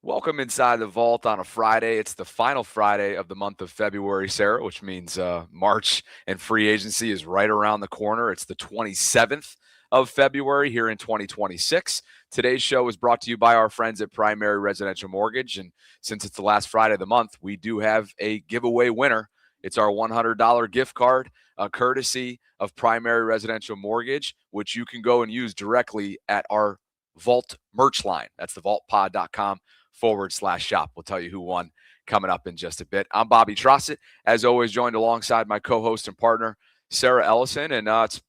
Welcome inside the vault on a Friday. It's the final Friday of the month of February, Sarah, which means March and free agency is right around the corner. It's the 27th of February here in 2026. Today's show is brought to you by our friends at Primary Residential Mortgage. And since it's the last Friday of the month, we do have a giveaway winner. It's our $100 gift card, courtesy of Primary Residential Mortgage, which you can go and use directly at our Vault merch line. That's thevaultpod.com/shop. We'll tell you who won coming up in just a bit. I'm Bobby Trossett, as always, joined alongside my co-host and partner, Sarah Ellison. And it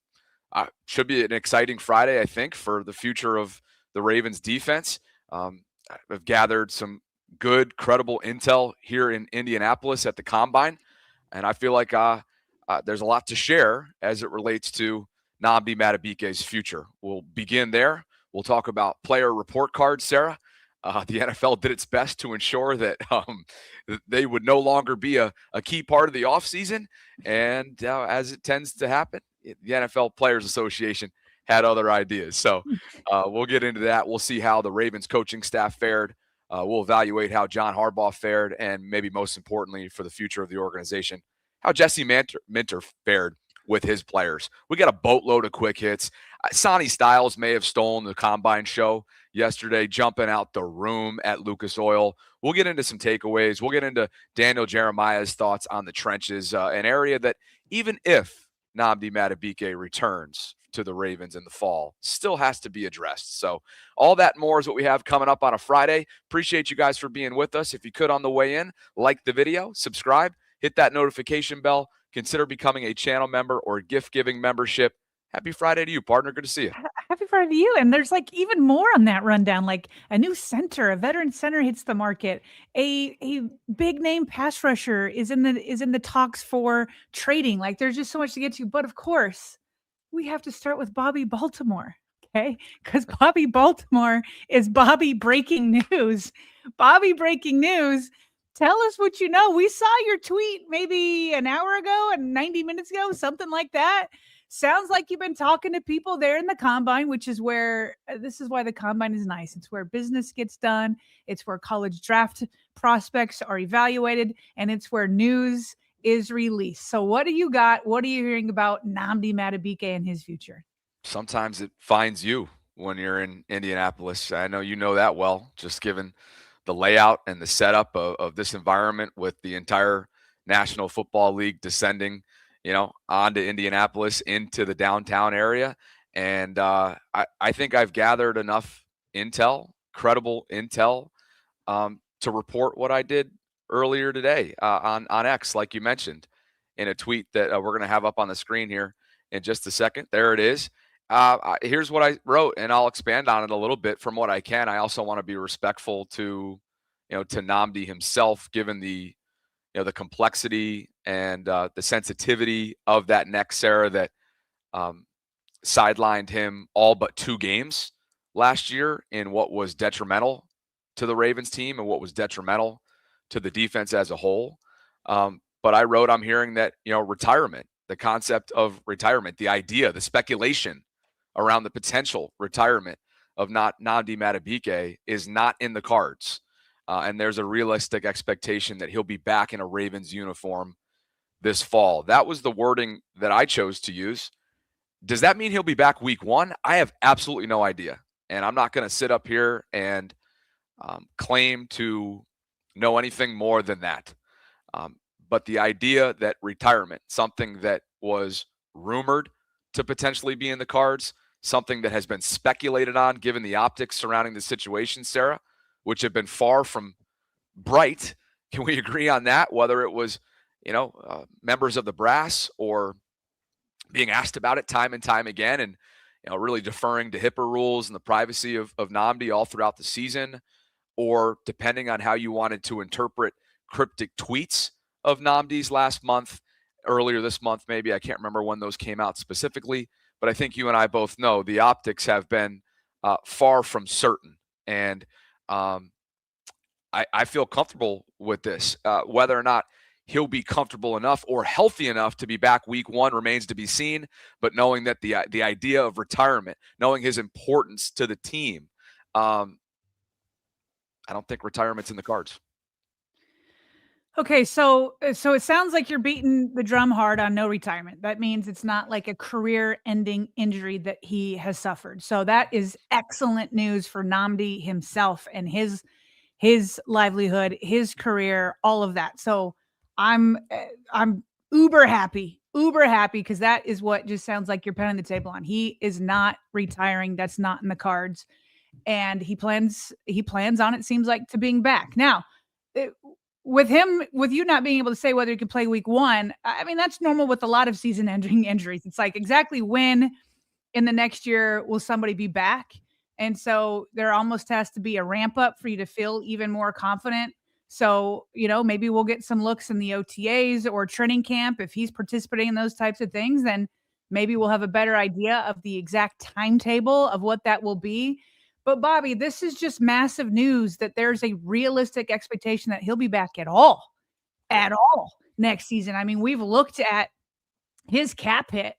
should be an exciting Friday, I think, for the future of the Ravens defense. I've gathered some good, credible intel here in Indianapolis at the Combine. And I feel like there's a lot to share as it relates to Nnamdi Matabike's future. We'll begin there. We'll talk about player report cards, Sarah. The NFL did its best to ensure that they would no longer be a key part of the offseason. And as it tends to happen, the NFL Players Association had other ideas. So we'll get into that. We'll see how the Ravens coaching staff fared. We'll evaluate how John Harbaugh fared, and maybe most importantly for the future of the organization, how Jesse Minter fared with his players. We got a boatload of quick hits. Sonny Styles may have stolen the Combine show yesterday, jumping out the room at Lucas Oil. We'll get into some takeaways. We'll get into Daniel Jeremiah's thoughts on the trenches, an area that even if Nnamdi Madubuike returns to the Ravens in the fall, still has to be addressed. So all that and more is what we have coming up on a Friday. Appreciate you guys for being with us. If you could on the way in, like the video, subscribe, hit that notification bell, consider becoming a channel member or gift-giving membership. Happy Friday to you, partner. Good to see you. Happy Friday to you. And there's like even more on that rundown, like a new center, a veteran center hits the market. A big name pass rusher is in the talks for trading. Like there's just so much to get to. But of course, we have to start with Bobby Baltimore. Okay. Because Bobby Baltimore is Bobby breaking news. Bobby breaking news. Tell us what you know. We saw your tweet maybe an hour ago and 90 minutes ago, something like that. Sounds like you've been talking to people there in the Combine, which is where this is why the Combine is nice. It's where business gets done. It's where college draft prospects are evaluated, and it's where news is released. So what do you got? What are you hearing about Nnamdi Matabike and his future? Sometimes it finds you when you're in Indianapolis. I know you know that well, just given the layout and the setup of this environment with the entire National Football League descending onto Indianapolis into the downtown area. And I think I've gathered enough intel, credible intel, to report what I did earlier today on X, like you mentioned, in a tweet that we're going to have up on the screen here in just a second. There it is. Here's what I wrote, and I'll expand on it a little bit from what I can. I also want to be respectful to Nnamdi himself, given the complexity and the sensitivity of that neck, Sarah, that sidelined him all but 2 games last year in what was detrimental to the Ravens team and what was detrimental to the defense as a whole. But I wrote, I'm hearing that, retirement, the concept of retirement, the idea, the speculation around the potential retirement of Nnamdi Matabike is not in the cards. And there's a realistic expectation that he'll be back in a Ravens uniform this fall. That was the wording that I chose to use. Does that mean he'll be back week 1? I have absolutely no idea. And I'm not going to sit up here and claim to know anything more than that. But the idea that retirement, something that was rumored to potentially be in the cards, something that has been speculated on given the optics surrounding the situation, Sarah, which have been far from bright. Can we agree on that? Whether it was, members of the brass or being asked about it time and time again, and really deferring to HIPAA rules and the privacy of Nnamdi all throughout the season, or depending on how you wanted to interpret cryptic tweets of Nnamdi's earlier this month, maybe. I can't remember when those came out specifically, but I think you and I both know the optics have been far from certain. And I feel comfortable with this. Whether or not he'll be comfortable enough or healthy enough to be back week 1 remains to be seen. But knowing that the idea of retirement, knowing his importance to the team, I don't think retirement's in the cards. Okay, so it sounds like you're beating the drum hard on no retirement. That means it's not like a career-ending injury that he has suffered. So that is excellent news for Nnamdi himself and his livelihood, his career, all of that. So I'm uber happy because that is what just sounds like you're pounding the table on. He is not retiring. That's not in the cards, and he plans on, it seems like, to being back now. With you not being able to say whether he could play week 1, I mean, that's normal with a lot of season-ending injuries. It's like, exactly when in the next year will somebody be back? And so there almost has to be a ramp up for you to feel even more confident. So, maybe we'll get some looks in the OTAs or training camp. If he's participating in those types of things, then maybe we'll have a better idea of the exact timetable of what that will be. But Bobby, this is just massive news that there's a realistic expectation that he'll be back at all next season. I mean, we've looked at his cap hit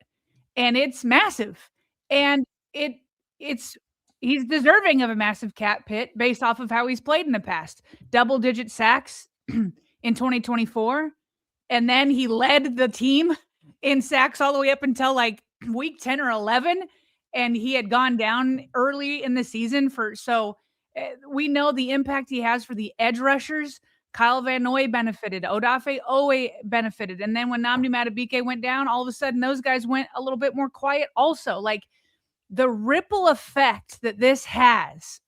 and it's massive. And it's he's deserving of a massive cap hit based off of how he's played in the past. Double-digit sacks in 2024, and then he led the team in sacks all the way up until like week 10 or 11, and he had gone down early in the season we know the impact he has for the edge rushers. Kyle Van Noy benefited. Odafe Owe benefited. And then when Nnamdi Matabike went down, all of a sudden those guys went a little bit more quiet also. Like, the ripple effect that this has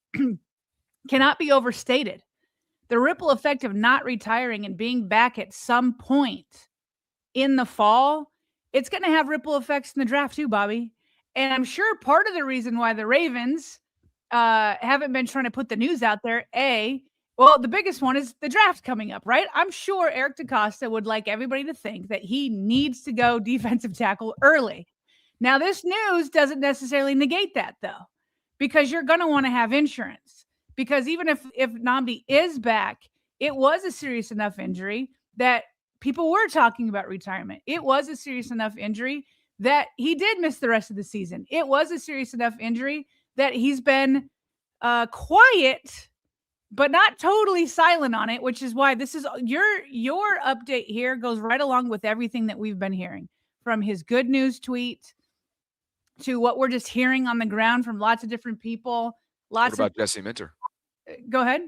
cannot be overstated. The ripple effect of not retiring and being back at some point in the fall, it's going to have ripple effects in the draft too, Bobby. And I'm sure part of the reason why the Ravens haven't been trying to put the news out there, well, the biggest one is the draft coming up, right? I'm sure Eric DaCosta would like everybody to think that he needs to go defensive tackle early. Now, this news doesn't necessarily negate that, though, because you're going to want to have insurance. Because even if Nnamdi is back, it was a serious enough injury that people were talking about retirement. It was a serious enough injury that he did miss the rest of the season. It was a serious enough injury that he's been quiet, but not totally silent on it, which is why this is your update here goes right along with everything that we've been hearing, from his good news tweet to what we're just hearing on the ground from lots of different people. What about Jesse Minter? Go ahead.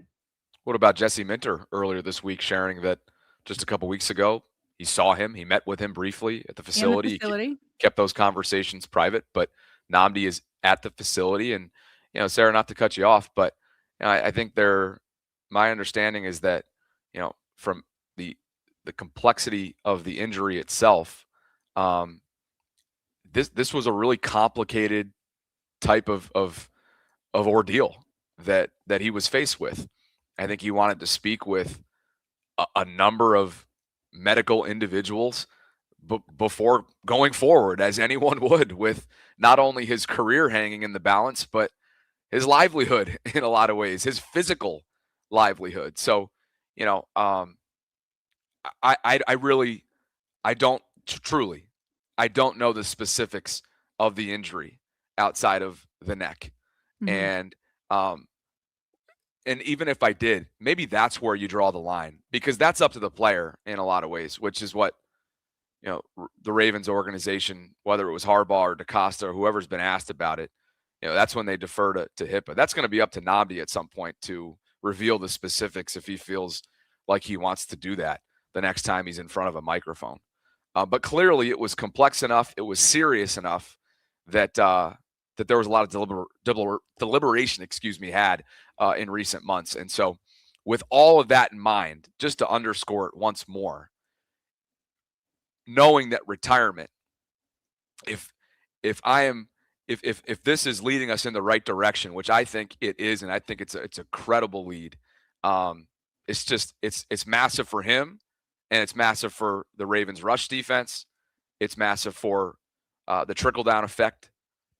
What about Jesse Minter earlier this week, sharing that just a couple weeks ago he saw him, he met with him briefly at the facility. He kept those conversations private, but Nnamdi is at the facility. And, Sarah, not to cut you off, but I think my understanding is that, from the complexity of the injury itself, this was a really complicated type of ordeal that he was faced with. I think he wanted to speak with a number of medical individuals before going forward, as anyone would, with not only his career hanging in the balance, but his livelihood in a lot of ways, his physical livelihood. So, I don't know the specifics of the injury outside of the neck. Mm-hmm. And even if I did, maybe that's where you draw the line, because that's up to the player in a lot of ways, which is what, the Ravens organization, whether it was Harbaugh or DaCosta or whoever's been asked about it, that's when they defer to HIPAA. That's going to be up to Nnamdi at some point to reveal the specifics if he feels like he wants to do that the next time he's in front of a microphone. But clearly it was complex enough, it was serious enough that there was a lot of deliberation, had in recent months. And so with all of that in mind, just to underscore it once more, knowing that retirement, if this is leading us in the right direction, which I think it is, and I think it's a credible lead, it's massive for him, and it's massive for the Ravens rush defense. It's massive for the trickle-down effect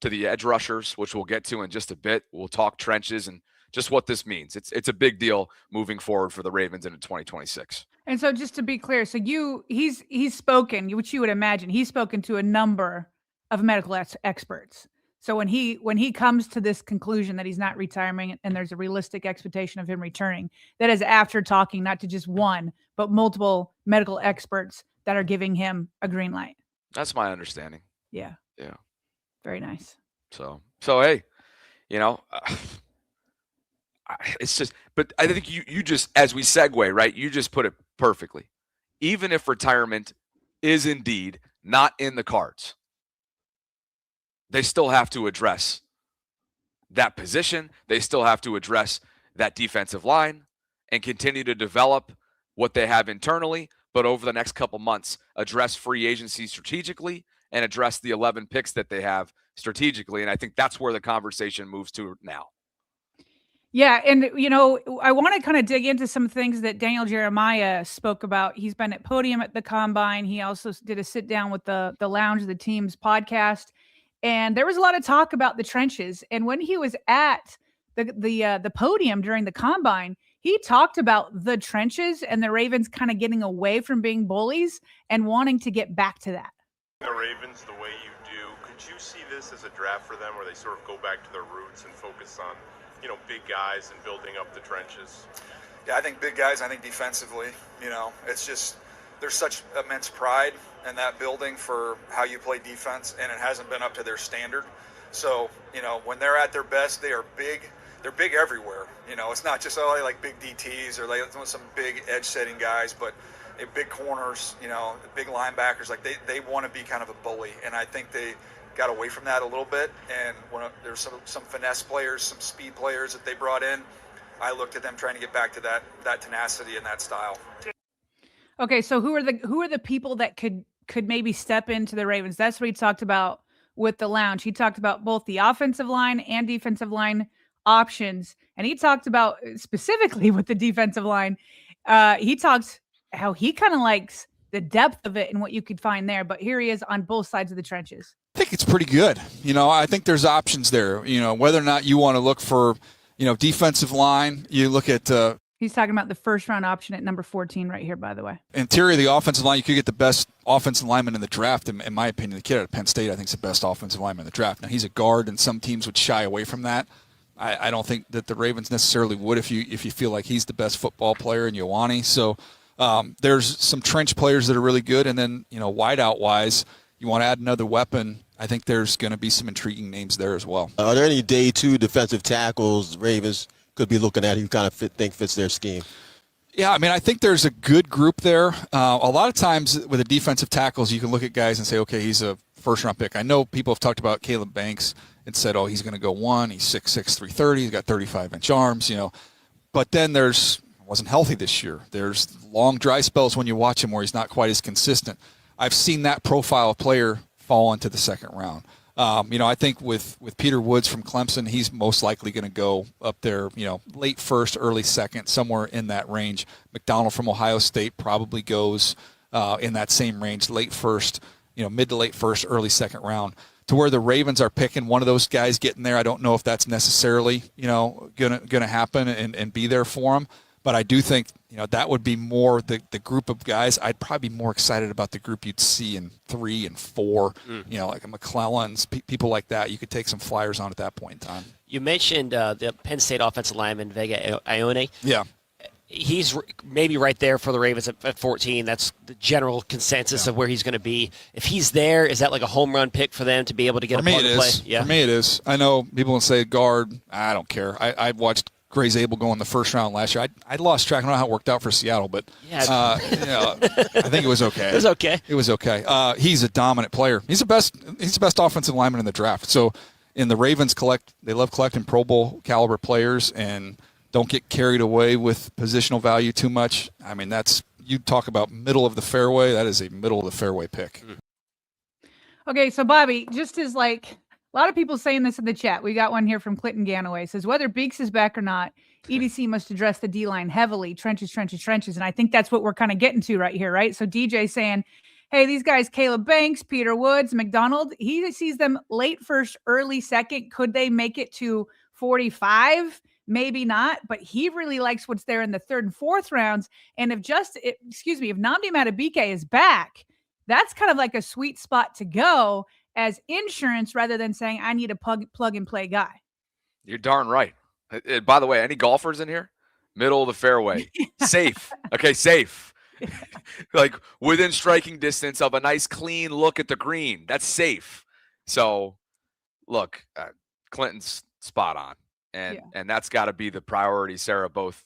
to the edge rushers, which we'll get to in just a bit. We'll talk trenches and just what this means. It's a big deal moving forward for the Ravens into 2026. And so just to be clear, so he's spoken, which you would imagine, he's spoken to a number of medical experts. So when he comes to this conclusion that he's not retiring and there's a realistic expectation of him returning, that is after talking not to just one, but multiple medical experts that are giving him a green light. That's my understanding. Yeah. Yeah. Very nice. So hey, it's just, but I think you just, as we segue, right, you just put it perfectly. Even if retirement is indeed not in the cards, they still have to address that position. They still have to address that defensive line and continue to develop what they have internally, but over the next couple months, address free agency strategically and address the 11 picks that they have strategically. And I think that's where the conversation moves to now. Yeah, and I want to kind of dig into some things that Daniel Jeremiah spoke about. He's been at podium at the Combine. He also did a sit down with the Lounge of the Teams podcast, and there was a lot of talk about the trenches. And when he was at the podium during the Combine, he talked about the trenches and the Ravens kind of getting away from being bullies and wanting to get back to that. The Ravens the way you do, could you see this as a draft for them where they sort of go back to their roots and focus on big guys and building up the trenches? Yeah, I think big guys. I think defensively, it's just there's such immense pride in that building for how you play defense, and it hasn't been up to their standard. So, when they're at their best, they are big. They're big everywhere. It's not just like big DTs or like some big edge-setting guys, but big corners, big linebackers. Like they want to be kind of a bully, and I think they got away from that a little bit, and when there's some finesse players, some speed players that they brought in, I looked at them trying to get back to that tenacity and that style. Okay, so who are the people that could maybe step into the Ravens? That's what he talked about with the Lounge. He talked about both the offensive line and defensive line options, and he talked about specifically with the defensive line. He talks how he kind of likes the depth of it and what you could find there, but here he is on both sides of the trenches. I think it's pretty good. I think there's options there. Whether or not you want to look for, defensive line, you look at. He's talking about the first round option at number 14 right here, by the way. Interior of the offensive line, you could get the best offensive lineman in the draft. In my opinion, the kid out of Penn State, I think, is the best offensive lineman in the draft. Now, he's a guard, and some teams would shy away from that. I don't think that the Ravens necessarily would if you feel like he's the best football player in Ioane. So there's some trench players that are really good, and then wideout-wise, you want to add another weapon. I think there's going to be some intriguing names there as well. Are there any day two defensive tackles Ravens could be looking at who kind of think fits their scheme? Yeah, I think there's a good group there. A lot of times with the defensive tackles, you can look at guys and say, okay, he's a first-round pick. I know people have talked about Caleb Banks and said, oh, he's going to go one. He's 6'6", 330. He's got 35-inch arms, But then wasn't healthy this year. There's long dry spells when you watch him where he's not quite as consistent. I've seen that profile of player fall into the second round. I think with Peter Woods from Clemson, he's most likely going to go up there, late first, early second, somewhere in that range. McDonald from Ohio State probably goes in that same range, late first, mid to late first, early second round. To where the Ravens are picking one of those guys getting there, I don't know if that's necessarily, gonna happen and be there for them. But I do think, that would be more the group of guys. I'd probably be more excited about the group you'd see in 3 and 4, like a McClellan's, people like that. You could take some flyers on at that point in time. You mentioned the Penn State offensive lineman, Vega Ioane. Yeah. He's maybe right there for the Ravens at 14. That's the general consensus of where he's going to be. If he's there, is that like a home run pick for them to be able to get a plug and play? Yeah. For me, it is. I know people will say guard. I don't care. I watched Gray Zabel go in the first round last year. I lost track. I don't know how it worked out for Seattle, but I think it was okay. It was okay. It was okay. He's a dominant player. He's the best offensive lineman in the draft. So in the Ravens they love collecting Pro Bowl caliber players and don't get carried away with positional value too much. You talk about middle of the fairway. That is a middle of the fairway pick. Okay, so Bobby, just as like a lot of people saying this in the chat. We got one here from Clinton Ganaway. Says, whether Beeks is back or not, EDC must address the D-line heavily. Trenches. And I think that's what we're kind of getting to right here, right? So DJ saying, hey, these guys, Caleb Banks, Peter Woods, McDonald, he sees them late first, early second. Could they make it to 45? Maybe not, but he really likes what's there in the third and fourth rounds. And if Nnamdi Madubuike is back, that's kind of like a sweet spot to go. as insurance rather than saying I need a plug and play guy. You're darn right. By the way, any golfers in here? Middle of the fairway. Safe. Okay, safe. Like within striking distance of a nice clean look at the green. That's safe. So, look, Clinton's spot on. And that's got to be the priority, Sarah, both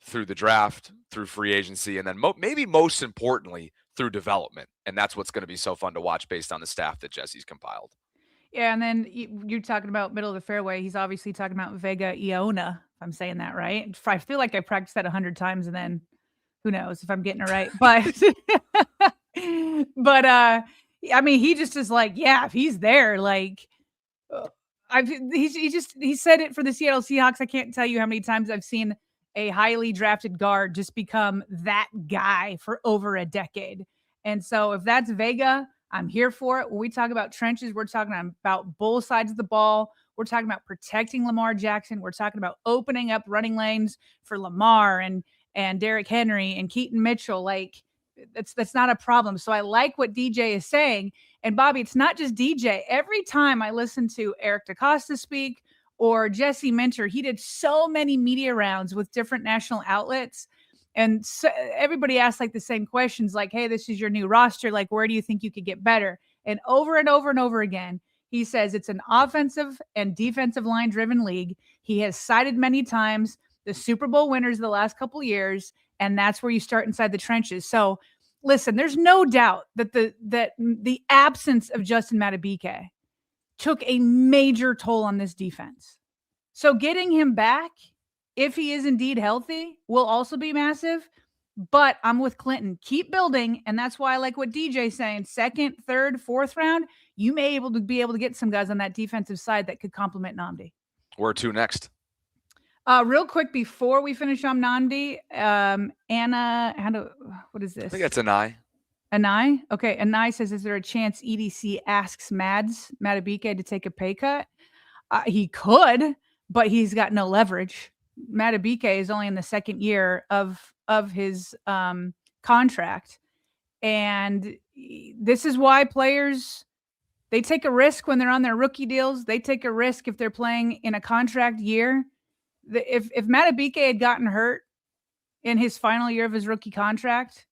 through the draft, through free agency, and then maybe most importantly, through development. And that's what's going to be so fun to watch based on the staff that Jesse's compiled. Yeah, and then you're talking about middle of the fairway. He's obviously talking about Vega Iona, if I'm saying that right. I feel like I practiced that 100 times, and then who knows if I'm getting it right. But I mean, he just is like, yeah, if he's there, like, he said it for the Seattle Seahawks. I can't tell you how many times I've seen a highly drafted guard just become that guy for over a decade. And so if that's Vega, I'm here for it. When we talk about trenches, we're talking about both sides of the ball. We're talking about protecting Lamar Jackson. We're talking about opening up running lanes for Lamar and Derrick Henry and Keaton Mitchell. Like that's not a problem. So I like what DJ is saying. And Bobby, it's not just DJ. Every time I listen to Eric DeCosta speak or Jesse Minter, he did so many media rounds with different national outlets. And so everybody asked like the same questions, like, hey, this is your new roster. Like, where do you think you could get better? And over and over again, he says it's an offensive and defensive line driven league. He has cited many times the Super Bowl winners of the last couple of years. And that's where you start inside the trenches. So listen, there's no doubt that the absence of Justin Matabike took a major toll on this defense. So getting him back, if he is indeed healthy, will also be massive. But I'm with Clinton. Keep building. And that's why I like what DJ's saying. Second, third, fourth round, you may be able to get some guys on that defensive side that could complement Nnamdi. Where to next? Real quick, before we finish on Nnamdi, Anna, what is this? I think that's Anai. Anai? Okay. Anai says, is there a chance EDC asks Matabike to take a pay cut? He could, but he's got no leverage. Matabike is only in the second year of his contract. And this is why players, they take a risk when they're on their rookie deals. They take a risk if they're playing in a contract year. If Matabike had gotten hurt in his final year of his rookie contract,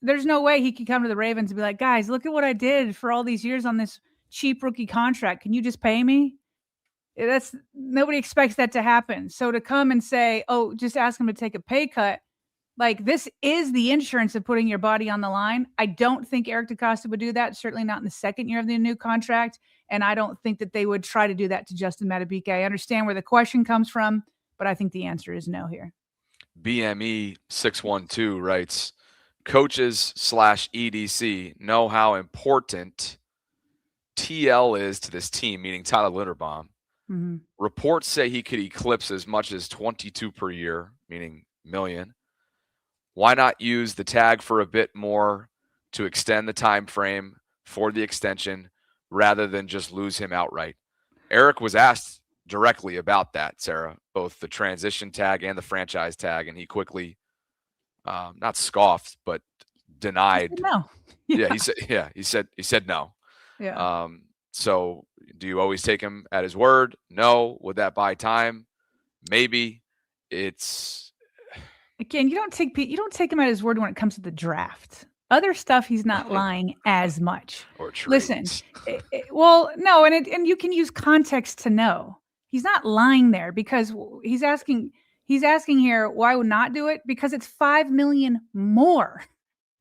there's no way he could come to the Ravens and be like, guys, look at what I did for all these years on this cheap rookie contract. Can you just pay me? Nobody expects that to happen. So to come and say, oh, just ask him to take a pay cut, like this is the insurance of putting your body on the line. I don't think Eric DeCosta would do that. Certainly not in the second year of the new contract. And I don't think that they would try to do that to Justin Matabike. I understand where the question comes from, but I think the answer is no here. BME 612 writes, coaches/EDC know how important TL is to this team, meaning Tyler Linderbaum. Mm-hmm. Reports say he could eclipse as much as 22 per year, meaning million. Why not use the tag for a bit more to extend the time frame for the extension rather than just lose him outright? Eric was asked directly about that, Sarah, both the transition tag and the franchise tag, and he quickly not scoffed, but denied. No. Yeah, he said no. Yeah. So do you always take him at his word? No. Would that buy time? Maybe. It's again, you don't take him at his word when it comes to the draft. Other stuff, he's not lying as much. Or trades. Listen, well, no, and you can use context to know he's not lying there because he's asking here why would not do it because it's $5 million more.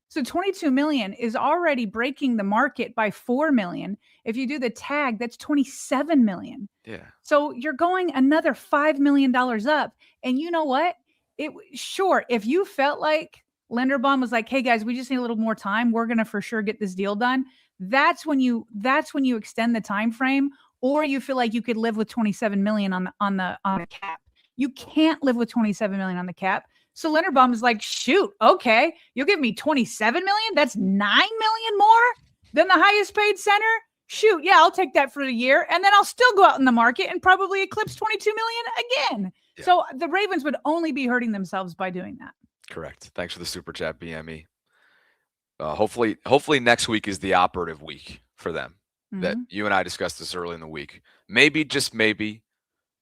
So 22 million is already breaking the market by 4 million. If you do the tag, that's 27 million. Yeah. So you're going another $5 million up. And you know what? If you felt like Linderbaum was like, hey guys, we just need a little more time. We're going to for sure get this deal done. That's when you extend the time frame, or you feel like you could live with 27 million on the cap. You can't live with 27 million on the cap. So Linderbaum is like, shoot, okay, you'll give me 27 million? That's 9 million more than the highest paid center? Shoot, yeah, I'll take that for a year. And then I'll still go out in the market and probably eclipse 22 million again. Yeah. So the Ravens would only be hurting themselves by doing that. Correct. Thanks for the super chat, BME. Hopefully next week is the operative week for them that Mm-hmm. you and I discussed this early in the week. Maybe, just maybe,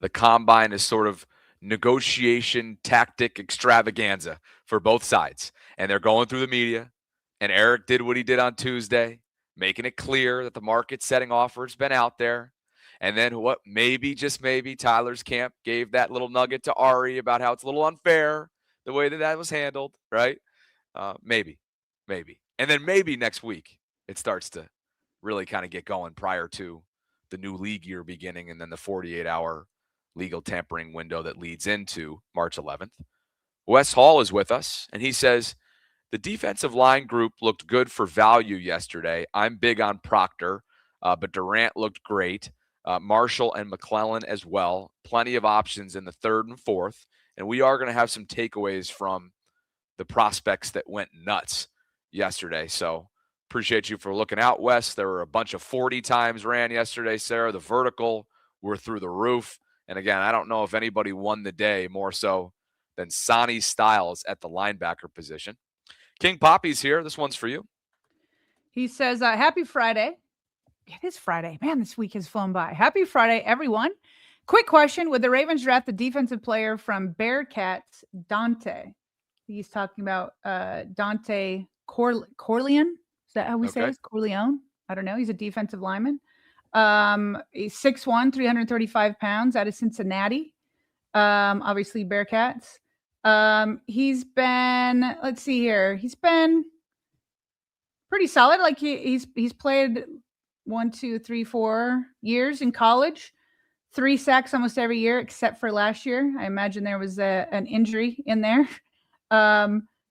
the combine is sort of negotiation tactic extravaganza for both sides. And they're going through the media. And Eric did what he did on Tuesday, making it clear that the market setting offer's been out there. And then what, maybe, just maybe, Tyler's camp gave that little nugget to Ari about how it's a little unfair the way that was handled, right? Maybe. And then maybe next week it starts to really kind of get going prior to the new league year beginning and then the 48-hour legal tampering window that leads into March 11th. Wes Hall is with us, and he says, the defensive line group looked good for value yesterday. I'm big on Proctor, but Durant looked great. Marshall and McClellan as well. Plenty of options in the third and fourth. And we are going to have some takeaways from the prospects that went nuts yesterday. So appreciate you for looking out, Wes. There were a bunch of 40 times ran yesterday, Sarah. The vertical were through the roof. And again, I don't know if anybody won the day more so than Sonny Styles at the linebacker position. King Poppy's here. This one's for you. He says, happy Friday. It is Friday. Man, this week has flown by. Happy Friday, everyone. Quick question. Would the Ravens draft the defensive player from Bearcats, Dante? He's talking about Dante Corleone. Is that how we say it? Corleone? I don't know. He's a defensive lineman. He's 6'1", 335 pounds out of Cincinnati. Obviously, Bearcats. He's been, let's see here. He's been pretty solid. Like he's played 1, 2, 3, 4 years in college. 3 sacks almost every year, except for last year. I imagine there was an injury in there.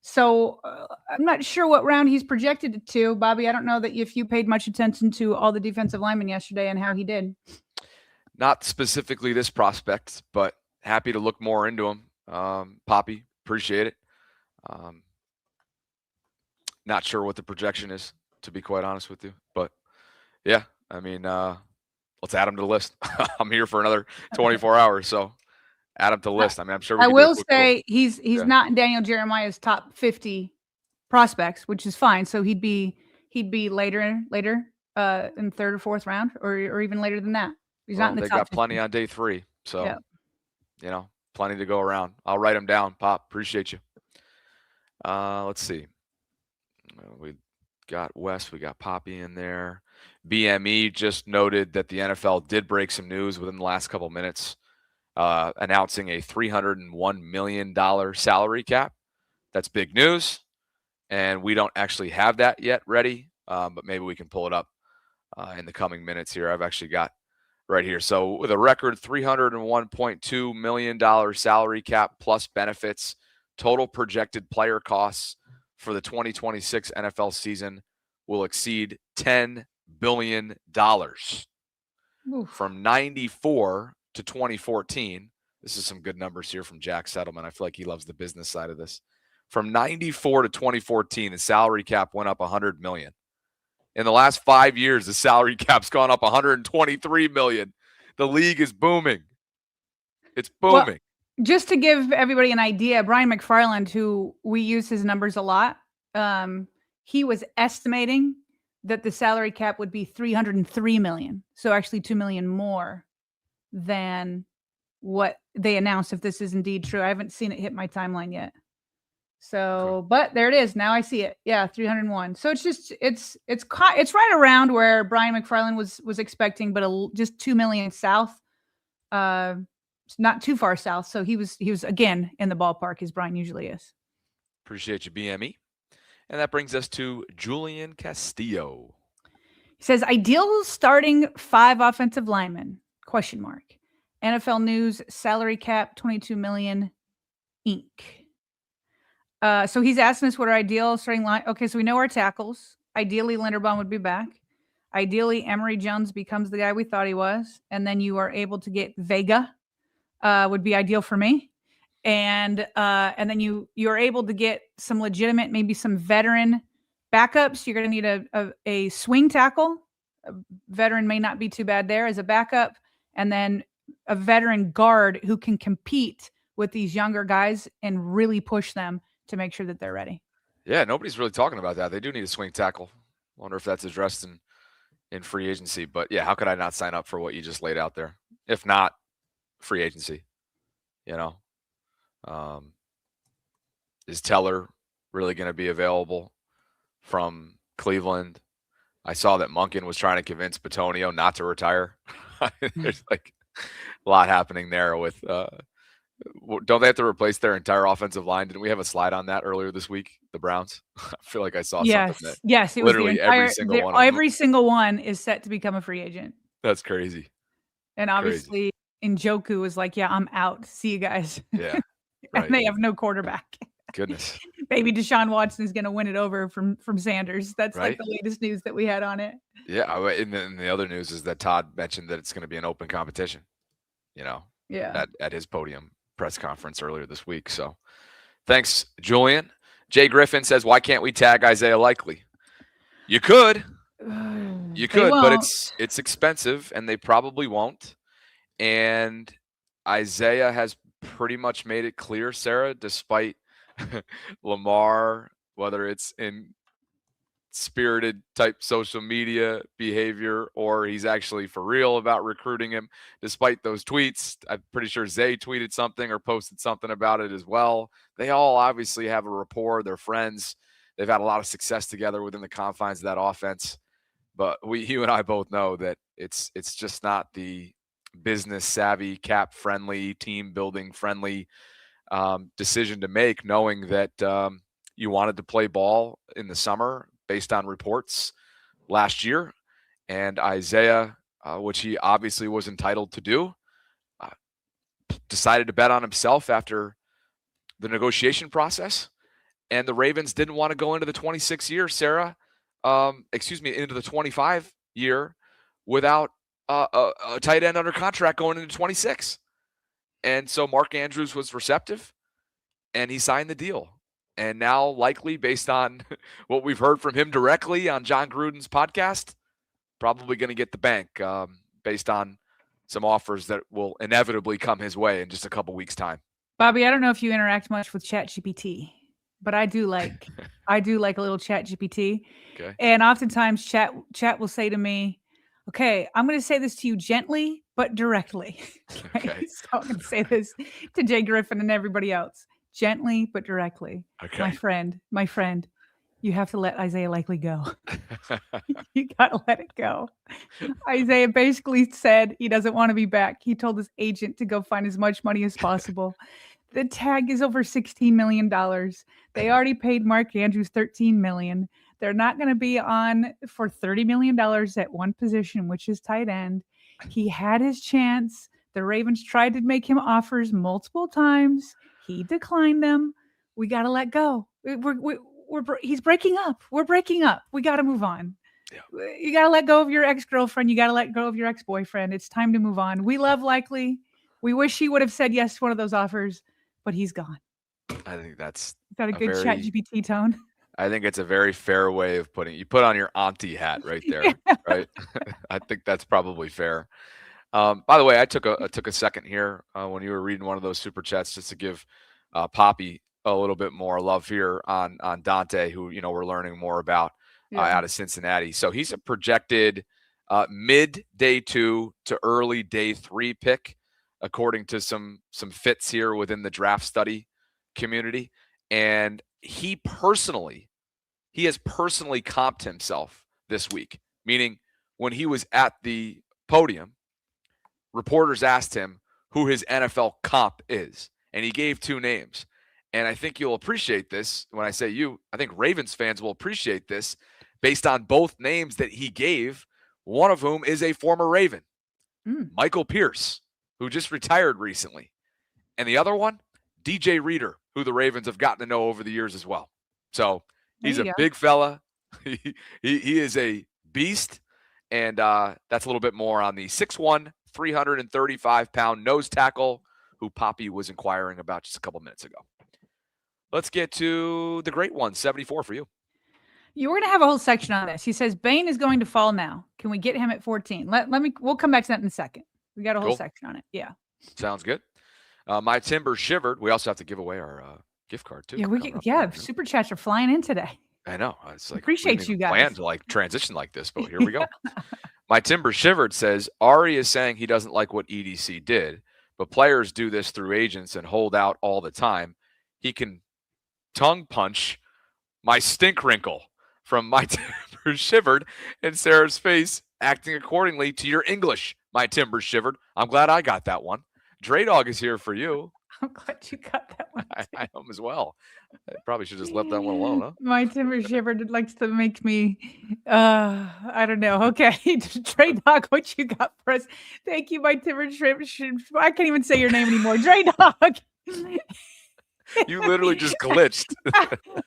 So I'm not sure what round he's projected to. Bobby, I don't know that if you paid much attention to all the defensive linemen yesterday and how he did. Not specifically this prospect, but happy to look more into him. Poppy, appreciate it. Not sure what the projection is, to be quite honest with you. But, yeah, I mean, let's add him to the list. I'm here for another 24 hours, so add him to the list. I mean, I'm sure we I can will do a say he's not in Daniel Jeremiah's top 50 prospects, which is fine. So he'd be later in third or fourth round, or even later than that. He's not in the they top got 50. plenty on day 3, so you know, plenty to go around. I'll write them down. Pop, appreciate you. Let's see. We got Wes, we got Poppy in there. BME just noted that the NFL did break some news within the last couple minutes, announcing a $301 million salary cap. That's big news, and we don't actually have that yet ready, but maybe we can pull it up in the coming minutes here. I've actually got right here. So with a record $301.2 million salary cap plus benefits, total projected player costs for the 2026 NFL season will exceed $10 billion. From 94 to 2014. This is some good numbers here from Jack Settleman. I feel like he loves the business side of this. From 94 to 2014, the salary cap went up $100 million. In the last 5 years, the salary cap's gone up $123 million. The league is booming. It's booming. Well, just to give everybody an idea, Brian McFarland, who we use his numbers a lot, he was estimating that the salary cap would be $303 million. So actually $2 million more than what they announced, if this is indeed true. I haven't seen it hit my timeline yet. So, but there it is. Now I see it. Yeah, 301. So it's right around where Brian McFarland was expecting, but just 2 million south. It's not too far south. So he was again in the ballpark, as Brian usually is. Appreciate you, BME. And that brings us to Julian Castillo. He says, ideal starting 5 offensive linemen, ? NFL News salary cap, 22 million Inc. So he's asking us what our ideal starting line. Okay, so we know our tackles. Ideally, Linderbaum would be back. Ideally, Emory Jones becomes the guy we thought he was. And then you are able to get Vega, would be ideal for me. And then you're able to get some legitimate, maybe some veteran backups. You're going to need a swing tackle. A veteran may not be too bad there as a backup. And then a veteran guard who can compete with these younger guys and really push them to make sure that they're ready. Yeah, nobody's really talking about that. They do need a swing tackle. Wonder if that's addressed in free agency. But yeah, how could I not sign up for what you just laid out there? If not free agency, is Teller really going to be available from Cleveland? I saw that Monken was trying to convince Bitonio not to retire. There's like a lot happening there with don't they have to replace their entire offensive line? Didn't we have a slide on that earlier this week, the Browns? I feel like I saw something that yes, it literally was the entire, every single one is set to become a free agent. That's crazy. And obviously Njoku was like, yeah, I'm out. See you guys. Yeah. Right. And they have no quarterback. Goodness. Maybe Deshaun Watson is going to win it over from Sanders. That's right? Like the latest news that we had on it. Yeah. And the other news is that Todd mentioned that it's going to be an open competition, at his podium press conference earlier this week. So thanks, Julian. Jay Griffin says, why can't we tag Isaiah Likely? You could. You could, but it's expensive, and they probably won't. And Isaiah has pretty much made it clear, Sarah, despite Lamar, whether it's in spirited type social media behavior or he's actually for real about recruiting him, despite those tweets. I'm pretty sure Zay tweeted something or posted something about it as well. They all obviously have a rapport. They're friends. They've had a lot of success together within the confines of that offense. But you and I both know that it's just not the business savvy, cap friendly, team building friendly decision to make, knowing that you wanted to play ball in the summer based on reports last year. And Isaiah, which he obviously was entitled to do, decided to bet on himself after the negotiation process. And the Ravens didn't want to go into the 26 year, Sarah, into the 25 year without a tight end under contract going into 26. And so Mark Andrews was receptive and he signed the deal. And now, likely based on what we've heard from him directly on John Gruden's podcast, probably going to get the bank based on some offers that will inevitably come his way in just a couple weeks' time. Bobby, I don't know if you interact much with ChatGPT, but I do like a little ChatGPT. Okay. And oftentimes Chat will say to me, okay, I'm going to say this to you gently but directly. Okay. So I'm going to say this to Jay Griffin and everybody else. Gently but directly. Okay. My friend, you have to let Isaiah Likely go. You got to let it go. Isaiah basically said he doesn't want to be back. He told his agent to go find as much money as possible. The tag is over $16 million. They already paid Mark Andrews $13 million. They're not going to be on for $30 million at one position, which is tight end. He had his chance. The Ravens tried to make him offers multiple times. He declined them. We got to let go. He's breaking up. We're breaking up. We got to move on. Yeah. You got to let go of your ex-girlfriend. You got to let go of your ex-boyfriend. It's time to move on. We love Likely. We wish he would have said yes to one of those offers, but he's gone. I think that's a good ChatGPT tone. I think it's a very fair way of putting it. You put on your auntie hat right there, yeah. Right? I think that's probably fair. By the way, I took a second here when you were reading one of those super chats just to give Poppy a little bit more love here on Dante, who we're learning more about out of Cincinnati. So he's a projected mid day 2 to early day 3 pick, according to some fits here within the draft study community. And he has personally comped himself this week, meaning when he was at the podium, reporters asked him who his NFL comp is, and he gave 2 names. And I think you'll appreciate this. When I say you, I think Ravens fans will appreciate this based on both names that he gave, one of whom is a former Raven, Michael Pierce, who just retired recently. And the other one, DJ Reader, who the Ravens have gotten to know over the years as well. So he's a big fella. He is a beast. And that's a little bit more on the 6'1", 335-pound nose tackle who Poppy was inquiring about just a couple minutes ago. Let's get to the great one, 74 for you. You were going to have a whole section on this. He says, Bain is going to fall now. Can we get him at 14? We'll come back to that in a second. We got a whole section on it. Yeah. Sounds good. My timber shivered. We also have to give away our gift card too. Yeah, super chats are flying in today. I know. It's like we Appreciate didn't you even plan guys. to like transition like this, but here we go. My Timber Shivered says Ari is saying he doesn't like what EDC did, but players do this through agents and hold out all the time. He can tongue punch my stink wrinkle from My Timber Shivered and Sarah's face acting accordingly to your English. My Timber Shivered. I'm glad I got that one. Dre Dog is here for you. I'm glad you got that one. I am as well. I probably should just left that one alone, huh? My Timber Shivered likes to make me, I don't know. Okay, Dre Dog, what you got for us? Thank you, my Timber Shivered. I can't even say your name anymore. Dre Dog. You literally just glitched.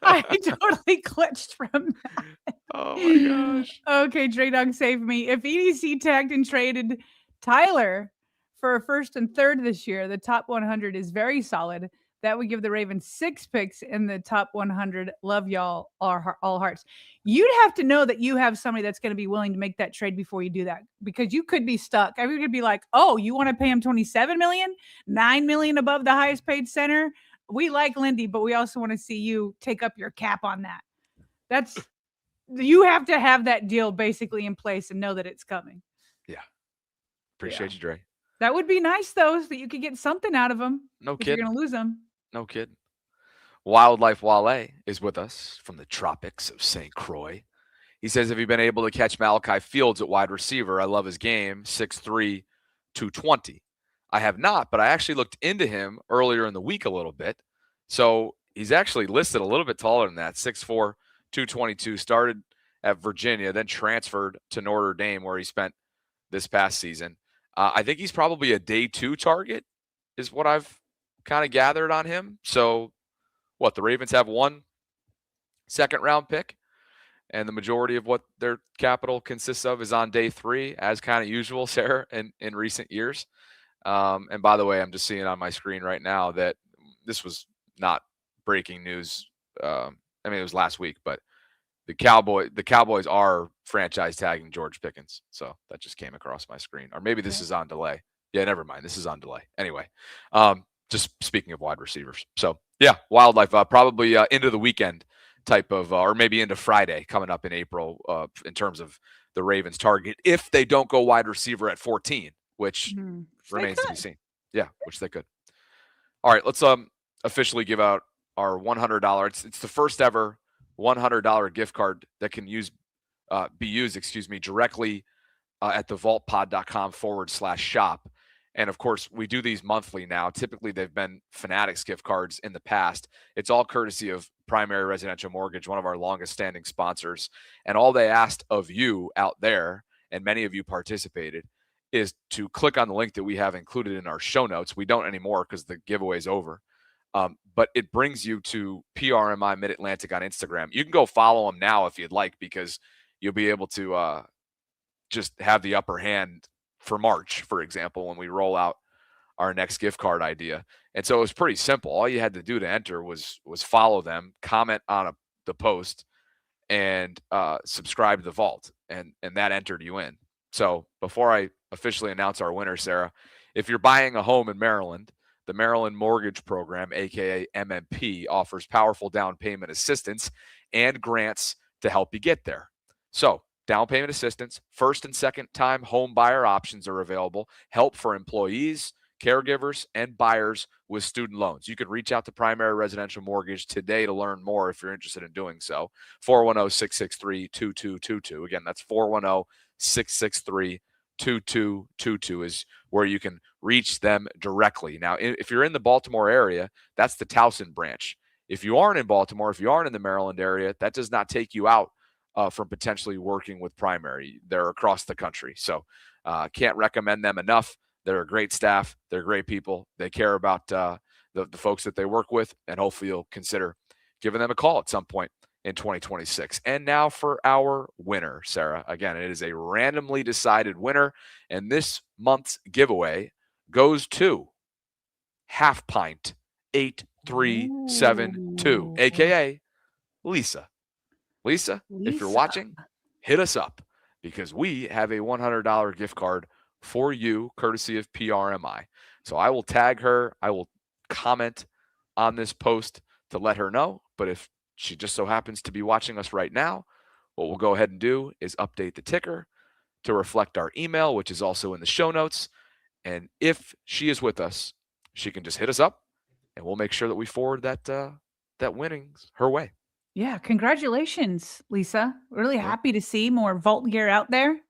I totally glitched from that. Oh my gosh. Okay, Dre Dog saved me. If EDC tagged and traded Tyler for a first and third this year, the top 100 is very solid. That would give the Ravens 6 picks in the top 100. Love y'all, all hearts. You'd have to know that you have somebody that's going to be willing to make that trade before you do that, because you could be stuck. I mean, you could be like, oh, you want to pay him $27 million, $9 million above the highest paid center. We like Lindy, but we also want to see you take up your cap on that. You have to have that deal basically in place and know that it's coming. Yeah. Appreciate you, Dre. That would be nice, though, so that you could get something out of them. No if kidding. You're going to lose them. No kidding. Wildlife Wale is with us from the tropics of St. Croix. He says, have you been able to catch Malachi Fields at wide receiver? I love his game, 6'3", 220. I have not, but I actually looked into him earlier in the week a little bit. So he's actually listed a little bit taller than that, 6'4", 222, started at Virginia, then transferred to Notre Dame where he spent this past season. I think he's probably a day 2 target is what I've kind of gathered on him. So what, the Ravens have 1 second-round pick, and the majority of what their capital consists of is on day 3, as kind of usual, Sarah, in recent years. And by the way, I'm just seeing on my screen right now that this was not breaking news. I mean, it was last week, but the Cowboys are franchise tagging George Pickens. So that just came across my screen. Or maybe this is on delay. Yeah, never mind. This is on delay. Anyway, just speaking of wide receivers. So yeah, Wildlife, probably into the weekend type of, or maybe into Friday coming up in April in terms of the Ravens target, if they don't go wide receiver at 14, which remains to be seen. Yeah, which they could. All right, let's officially give out our $100. It's the first ever $100 gift card that can be used directly at thevaultpod.com/shop. And of course, we do these monthly now. Typically, they've been Fanatics gift cards in the past. It's all courtesy of Primary Residential Mortgage, one of our longest standing sponsors. And all they asked of you out there, and many of you participated, is to click on the link that we have included in our show notes. We don't anymore because the giveaway is over. But it brings you to PRMI Mid-Atlantic on Instagram. You can go follow them now if you'd like, because you'll be able to just have the upper hand for March, for example, when we roll out our next gift card idea. And so it was pretty simple. All you had to do to enter was follow them, comment on the post, and subscribe to the Vault, and that entered you in. So before I officially announce our winner, Sarah, if you're buying a home in Maryland, the Maryland Mortgage Program, aka MMP, offers powerful down payment assistance and grants to help you get there. So down payment assistance, first and second time home buyer options are available, help for employees, caregivers, and buyers with student loans. You can reach out to Primary Residential Mortgage today to learn more if you're interested in doing so. 410-663-2222. Again, that's 410-663-2222 is where you can reach them directly. Now, if you're in the Baltimore area, that's the Towson branch. If you aren't in Baltimore, if you aren't in the Maryland area, that does not take you out from potentially working with Primary. They're across the country. So can't recommend them enough. They're a great staff. They're great people. They care about the folks that they work with, and hopefully you'll consider giving them a call at some point in 2026. And now for our winner, Sarah. Again, it is a randomly decided winner, and this month's giveaway goes to Half Pint 8372, aka Lisa. Lisa, if you're watching, hit us up, because we have a $100 gift card for you, courtesy of PRMI. So I will tag her. I will comment on this post to let her know. But if she just so happens to be watching us right now, what we'll go ahead and do is update the ticker to reflect our email, which is also in the show notes. And if she is with us, she can just hit us up, and we'll make sure that we forward that winnings her way. Yeah, congratulations, Lisa. Really happy to see more Vault gear out there.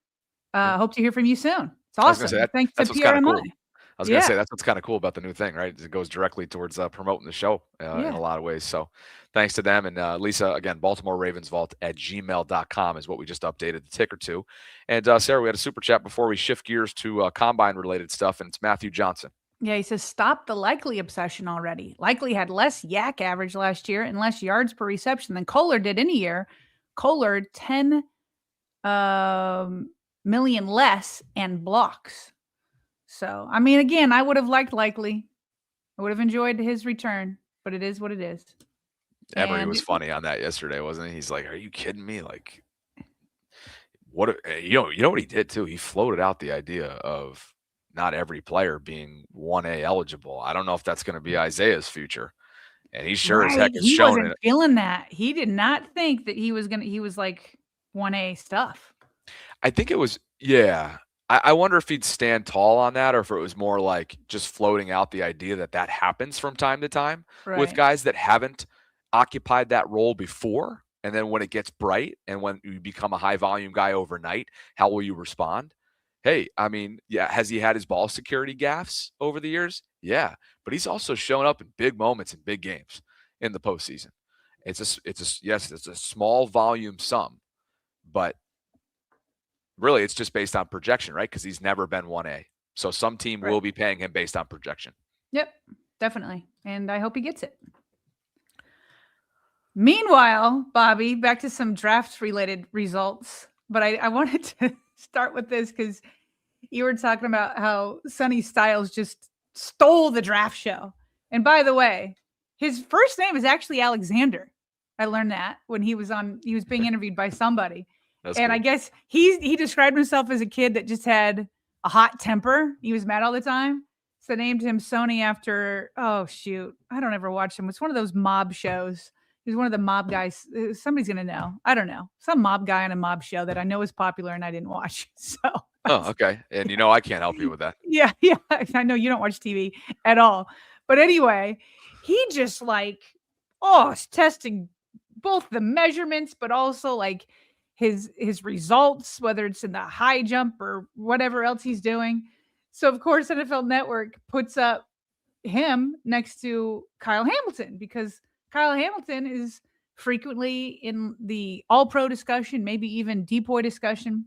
Hope to hear from you soon. It's I was gonna awesome. say Thanks to that's what's kind of PRMI. cool. I was gonna say that's what's kind of cool about the new thing, right? It goes directly towards promoting the show in a lot of ways. So thanks to them. And Lisa, again, Baltimore Ravens Vault at gmail.com is what we just updated the ticker to. And Sarah, we had a super chat before we shift gears to combine related stuff, and it's Matthew Johnson. Yeah, he says, stop the Likely obsession already. Likely had less yak average last year and less yards per reception than Kohler did in a year. Kohler, 10 million less and blocks. So, I mean, again, I would have liked Likely. I would have enjoyed his return, but it is what it is. Emery was funny on that yesterday, wasn't he? He's like, are you kidding me? Like, what, you know what he did too? He floated out the idea of not every player being 1A eligible. I don't know if that's going to be Isaiah's future. And he sure as heck has shown it. He wasn't feeling that. He did not think that he was like 1A stuff. I think it was, yeah. I wonder if he'd stand tall on that, or if it was more like just floating out the idea that happens from time to time with guys that haven't occupied that role before. And then when it gets bright and when you become a high volume guy overnight, how will you respond? Hey, I mean, yeah, has he had his ball security gaffes over the years? Yeah, but he's also shown up in big moments in big games in the postseason. It's a small volume sum, but really it's just based on projection, right? Because he's never been 1A. So some team will be paying him based on projection. Yep, definitely. And I hope he gets it. Meanwhile, Bobby, back to some draft-related results. But I wanted to start with this because you were talking about how Sonny Styles just stole the draft show. And by the way, his first name is actually Alexander. I learned that when he was being interviewed by somebody. That's cool. I guess he described himself as a kid that just had a hot temper. He was mad all the time. So they named him Sony after, oh, shoot. I don't ever watch him. It's one of those mob shows. He's one of the mob guys. Somebody's going to know. I don't know. Some mob guy on a mob show that I know is popular and I didn't watch. So. Oh, okay. And I can't help you with that. Yeah. I know you don't watch TV at all. But anyway, he just is testing both the measurements, but also his results, whether it's in the high jump or whatever else he's doing. So, of course, NFL Network puts up him next to Kyle Hamilton because Kyle Hamilton is frequently in the all-pro discussion, maybe even DPOY discussion.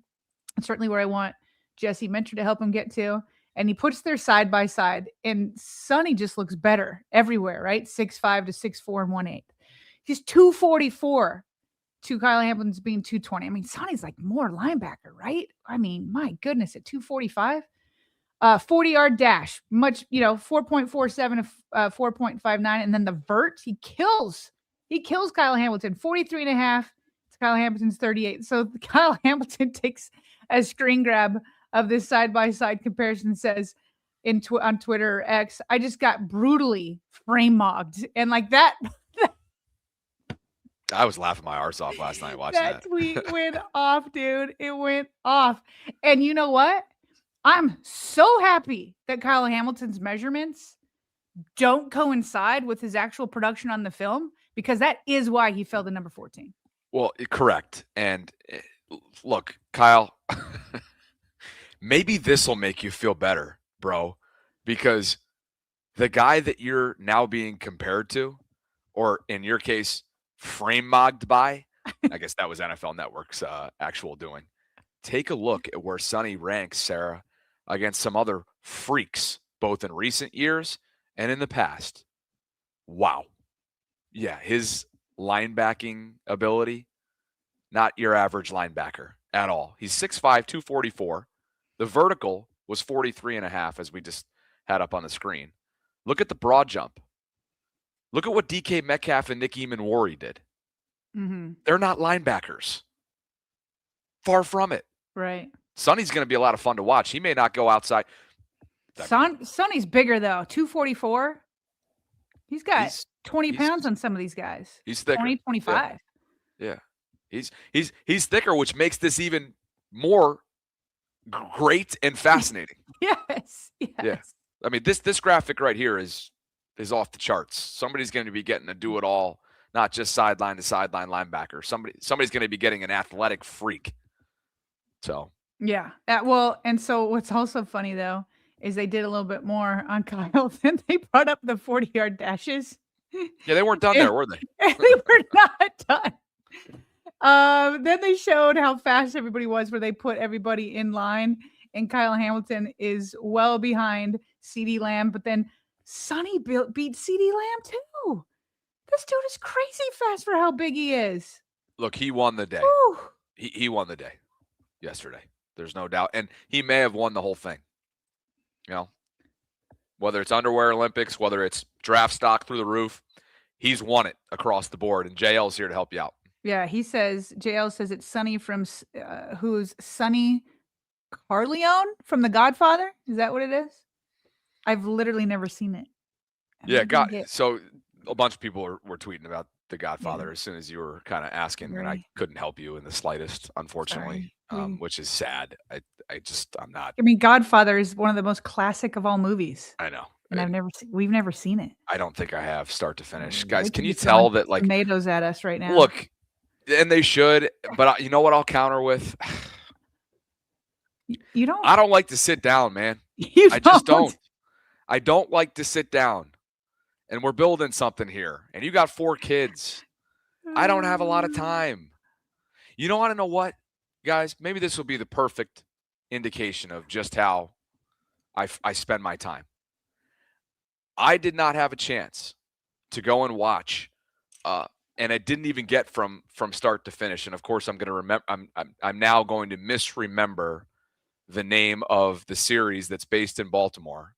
That's certainly where I want Jesse Mentor to help him get to. And he puts their side by side, and Sonny just looks better everywhere, right? 6'5" to 6'4" and 1/8. He's 244 to Kyle Hamilton's being 220. I mean, Sonny's more linebacker, right? I mean, my goodness, at 245. 40-yard dash, 4.47 to 4.59. And then the vert, he kills Kyle Hamilton, 43.5 to Kyle Hamilton's 38. So Kyle Hamilton takes a screen grab of this side-by-side comparison, says on Twitter or X, I just got brutally frame-mogged. And that. I was laughing my arse off last night watching that. That tweet went off, dude. It went off. And you know what? I'm so happy that Kyle Hamilton's measurements don't coincide with his actual production on the film, because that is why he fell to number 14. Well, correct. And look, Kyle, maybe this will make you feel better, bro, because the guy that you're now being compared to, or in your case, frame-mogged by, I guess that was NFL Network's actual doing. Take a look at where Sonny ranks, Sarah, against some other freaks, both in recent years and in the past. Wow. Yeah, his linebacking ability, not your average linebacker at all. He's 6'5", 244. The vertical was 43.5, as we just had up on the screen. Look at the broad jump. Look at what DK Metcalf and Nick Eamon-Warry did. Mm-hmm. They're not linebackers. Far from it. Right. Sonny's going to be a lot of fun to watch. He may not go outside. Sonny's bigger, though. 244. He's got 20 he's- pounds on some of these guys. He's thicker. 20, 25. Yeah. He's thicker, which makes this even more great and fascinating. Yes. Yeah. I mean, this graphic right here is off the charts. Somebody's going to be getting a do it all, not just sideline to sideline linebacker. Somebody's going to be getting an athletic freak. So Yeah. Well, and so what's also funny though is they did a little bit more on Kyle. Then they brought up the 40-yard dashes. yeah, they weren't done there, were they? They were not done. Then they showed how fast everybody was, where they put everybody in line, and Kyle Hamilton is well behind CeeDee Lamb, but then Sonny beat CeeDee Lamb too. This dude is crazy fast for how big he is. Look, he won the day. Whew. He won the day yesterday. There's no doubt. And he may have won the whole thing. You know, whether it's underwear Olympics, whether it's draft stock through the roof, he's won it across the board. And JL's here to help you out. Yeah, JL says it's Sonny from, who's Sonny Corleone from The Godfather? Is that what it is? I've literally never seen it. So a bunch of people were tweeting about The Godfather as soon as you were kind of asking, and I couldn't help you in the slightest, unfortunately, which is sad. I'm not. I mean, Godfather is one of the most classic of all movies. I know. And we've never seen it. I don't think I have start to finish. Guys, can you tell that, like, tomatoes at us right now? Look, and they should, but you know what I'll counter with? You don't. I don't like to sit down, man. I just don't. I don't like to sit down. And we're building something here. And you got 4 kids. I don't have a lot of time. You don't want to know what, guys? Maybe this will be the perfect indication of just how I spend my time. I did not have a chance to go and watch, and I didn't even get from start to finish. And of course, I'm going to remember. I'm now going to misremember the name of the series that's based in Baltimore.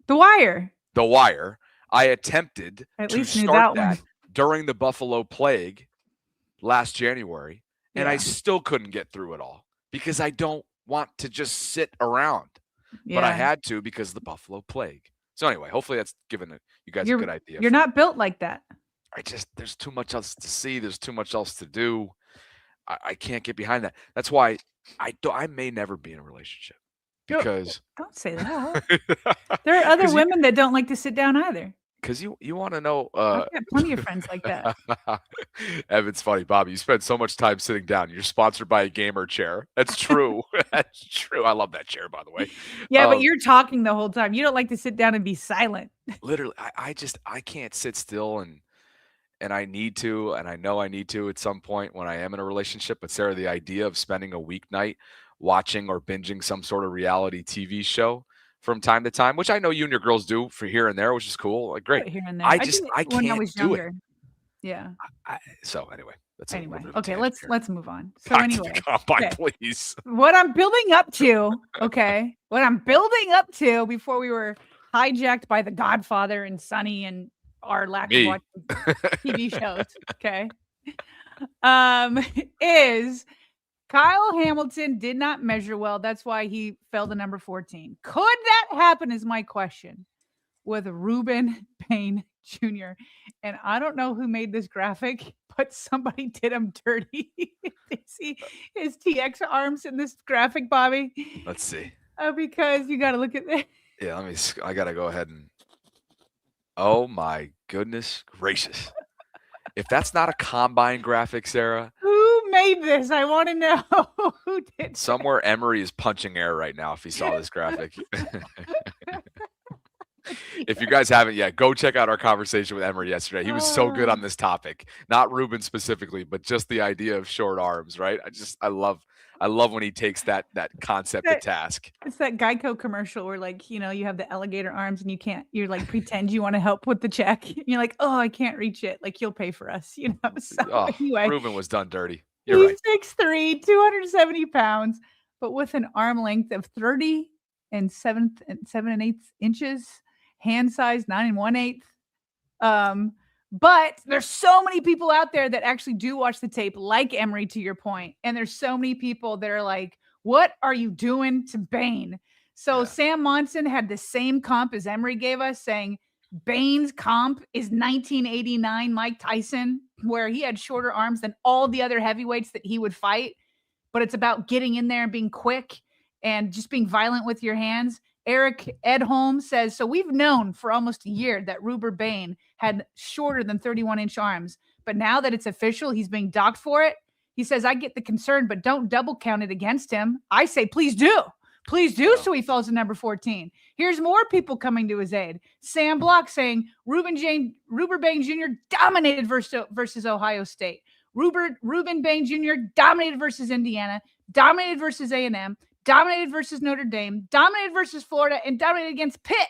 The Wire. The Wire. I attempted to start that during the Buffalo Plague last January, and I still couldn't get through it all because I don't want to just sit around. But I had to because of the Buffalo Plague. So anyway, hopefully that's given you guys a good idea. You're not built like that. There's too much else to see. There's too much else to do. I can't get behind that. That's why I may never be in a relationship. Because don't say that. There are other women that don't like to sit down either. Because you want to know. I've got plenty of friends like that. Evan's funny, Bobby. You spend so much time sitting down. You're sponsored by a gamer chair. That's true. That's true. I love that chair, by the way. Yeah, but you're talking the whole time. You don't like to sit down and be silent. Literally, I can't sit still, and I need to, and I know I need to at some point when I am in a relationship. But Sarah, the idea of spending a weeknight watching or binging some sort of reality TV show from time to time, which I know you and your girls do for here and there, which is cool. Like, great. Here and there. I can't when I was do younger. it. Yeah. So anyway, okay, let's move on. So Back anyway, to the combine, please. What I'm building up to, what I'm building up to before we were hijacked by The Godfather and Sonny and our lack of watching TV shows, is Kyle Hamilton did not measure well. That's why he fell to number 14. Could that happen is my question with Reuben Payne Jr. And I don't know who made this graphic, but somebody did him dirty. Did see his TX arms in this graphic, Bobby? Let's see. Because you got to look at this. Yeah, I got to go ahead and. Oh my goodness gracious. If that's not a combine graphic, Sarah. Who made this? I want to know who did. Somewhere Emery is punching air right now if he saw this graphic. If you guys haven't yet, go check out our conversation with Emery yesterday. He was so good on this topic. Not Ruben specifically, but just the idea of short arms, right? I love when he takes that concept to task. It's that Geico commercial where, like, you have the alligator arms and you're like pretend you want to help with the check. And you're like, oh, I can't reach it. Like, you'll pay for us, So anyway, Ruben was done dirty. You're right. He's 6'3", 270 pounds, but with an arm length of 30 and 7 1/8 inches, hand size 9 1/8. But there's so many people out there that actually do watch the tape, like Emery, to your point. And there's so many people that are like, what are you doing to Bane? So Sam Monson had the same comp as Emery gave us, saying Bane's comp is 1989 Mike Tyson, where he had shorter arms than all the other heavyweights that he would fight. But it's about getting in there and being quick and just being violent with your hands. Eric Edholm says, so we've known for almost a year that Ruber Bane had shorter than 31-inch arms. But now that it's official, he's being docked for it. He says, I get the concern, but don't double count it against him. I say, please do. Please do, so he falls to number 14. Here's more people coming to his aid. Sam Block saying Ruben Bane Jr. dominated versus Ohio State. Ruben Bane Jr. dominated versus Indiana, dominated versus A&M, dominated versus Notre Dame, dominated versus Florida, and dominated against Pitt.